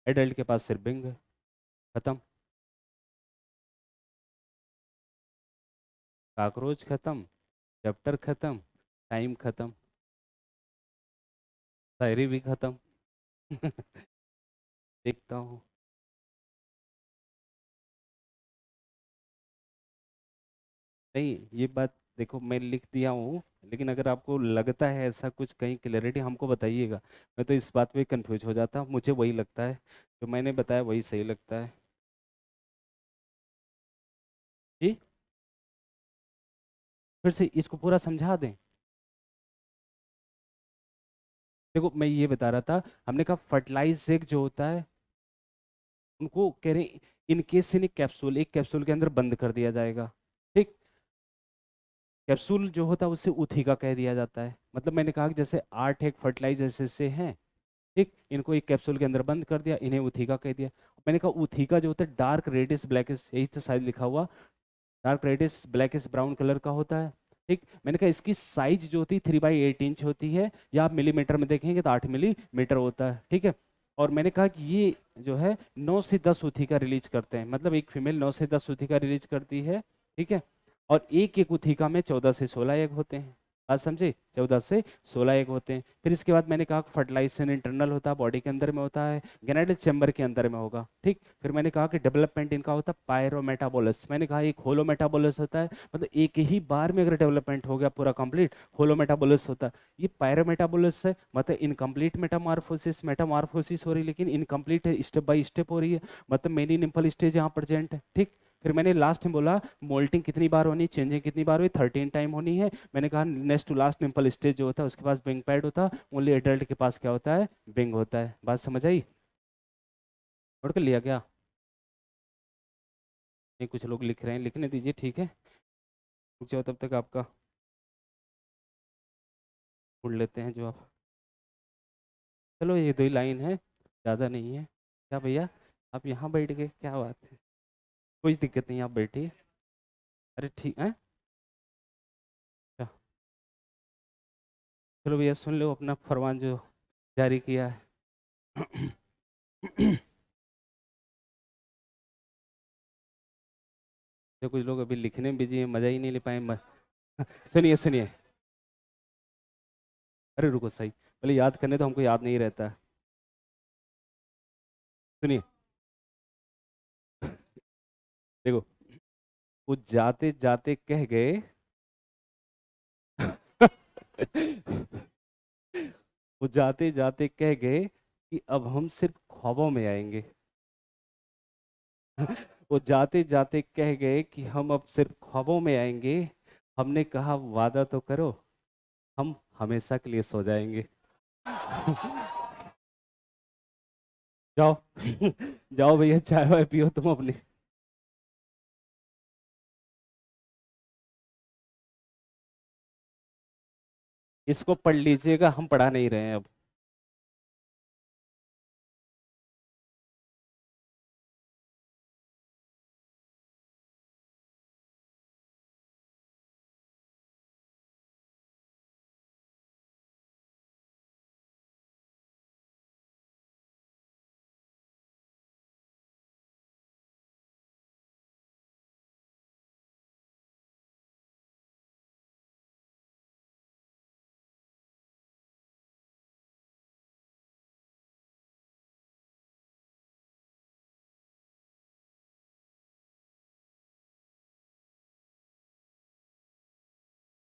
एडल्ट के पास सिर्फ विंग है, खत्म। काकरोच खत्म, चैप्टर खत्म, टाइम खत्म, शायरी भी खत्म। देखता हूँ। नहीं, ये बात देखो मैं लिख दिया हूँ, लेकिन अगर आपको लगता है ऐसा कुछ कहीं क्लैरिटी हमको बताइएगा। मैं तो इस बात पे कंफ्यूज हो जाता हूँ, मुझे वही लगता है, जो मैंने बताया वही सही लगता है। जी, फिर से इसको पूरा समझा दें। देखो मैं ये बता रहा था, हमने कहा फर्टिलाइज एग जो होता है, उनको कह रहे इन केस इन कैप्सूल, एक कैप्सूल के अंदर बंद कर दिया जाएगा। ठीक। कैप्सूल जो होता है उसे उथिका कह दिया जाता है। मतलब मैंने कहा कि जैसे 8 एक फर्टिलाइजर से हैं, ठीक, इनको एक कैप्सूल के अंदर बंद कर दिया, इन्हें उथिका कह दिया। मैंने कहा उथिका जो होता है डार्क रेडिश ब्लैकिश, यही तो शायद लिखा हुआ, dark reddish blackish brown colour का होता है। ठीक। मैंने कहा इसकी साइज जो होती है 3/8 इंच होती है, या आप मिलीमीटर में देखेंगे तो 8 मिलीमीटर होता है। ठीक है। और मैंने कहा कि ये जो है 9 से 10 उथिका रिलीज करते हैं, मतलब एक फीमेल 9 से 10 उथिका रिलीज करती है। ठीक है। और एक एक उथिका में 14 से 16 एग होते हैं। बात समझे, 14 से 16 एग होते हैं। फिर इसके बाद मैंने कहा फर्टिलाइजेशन इंटरनल होता है, बॉडी के अंदर में होता है, गेनाइटल चैम्बर के अंदर में होगा। ठीक। फिर मैंने कहा कि डेवलपमेंट इनका होता है पायरोमेटाबोलस। मैंने कहा एक होलोमेटाबोलस होता है, मतलब एक ही बार में अगर डेवलपमेंट हो गया पूरा कंप्लीट, होलोमेटाबोलस होता है। ये पायरोमेटाबोलस है, मतलब इनकम्प्लीट मेटामॉर्फोसिस, मेटामॉर्फोसिस हो रही है लेकिन इनकम्प्लीट है, स्टेप बाय स्टेप हो रही है, मतलब मेनी निम्पल स्टेज यहाँ प्रेजेंट है। ठीक। फिर मैंने लास्ट में बोला मोल्टिंग कितनी बार होनी, चेंजिंग कितनी बार हुई, 13 टाइम होनी है। मैंने कहा नेक्स्ट टू लास्ट निम्पल स्टेज जो होता है उसके पास विंग पैड होता है, ओनली एडल्ट के पास क्या होता है, विंग होता है। बात समझ आई? पढ़ कर लिया क्या? नहीं, कुछ लोग लिख रहे हैं, लिखने दीजिए, ठीक है। रुक जाओ तब तक, आपका पढ़ लेते हैं जो आप। चलो ये 2 ही लाइन है, ज़्यादा नहीं है। क्या भैया, आप यहाँ बैठ गए, क्या बात है? कोई दिक्कत नहीं, आप बैठिए। अरे ठीक है। अच्छा, चलो भैया सुन लो अपना फरमान जो जारी किया है। जो कुछ लोग अभी लिखने में बिजी हैं, मज़ा ही नहीं ले पाए सुनिए सुनिए। अरे रुको सही, पहले याद करने तो हमको याद नहीं रहता। सुनिए, देखो, वो जाते जाते कह गए। वो जाते जाते कह गए कि अब हम सिर्फ ख्वाबों में आएंगे। वो जाते जाते कह गए कि हम अब सिर्फ ख्वाबों में आएंगे। हमने कहा वादा तो करो, हम हमेशा के लिए सो जाएंगे। जाओ। जाओ भैया, चाय वाय पियो तुम अपनी। इसको पढ़ लीजिएगा, हम पढ़ा नहीं रहे हैं अब।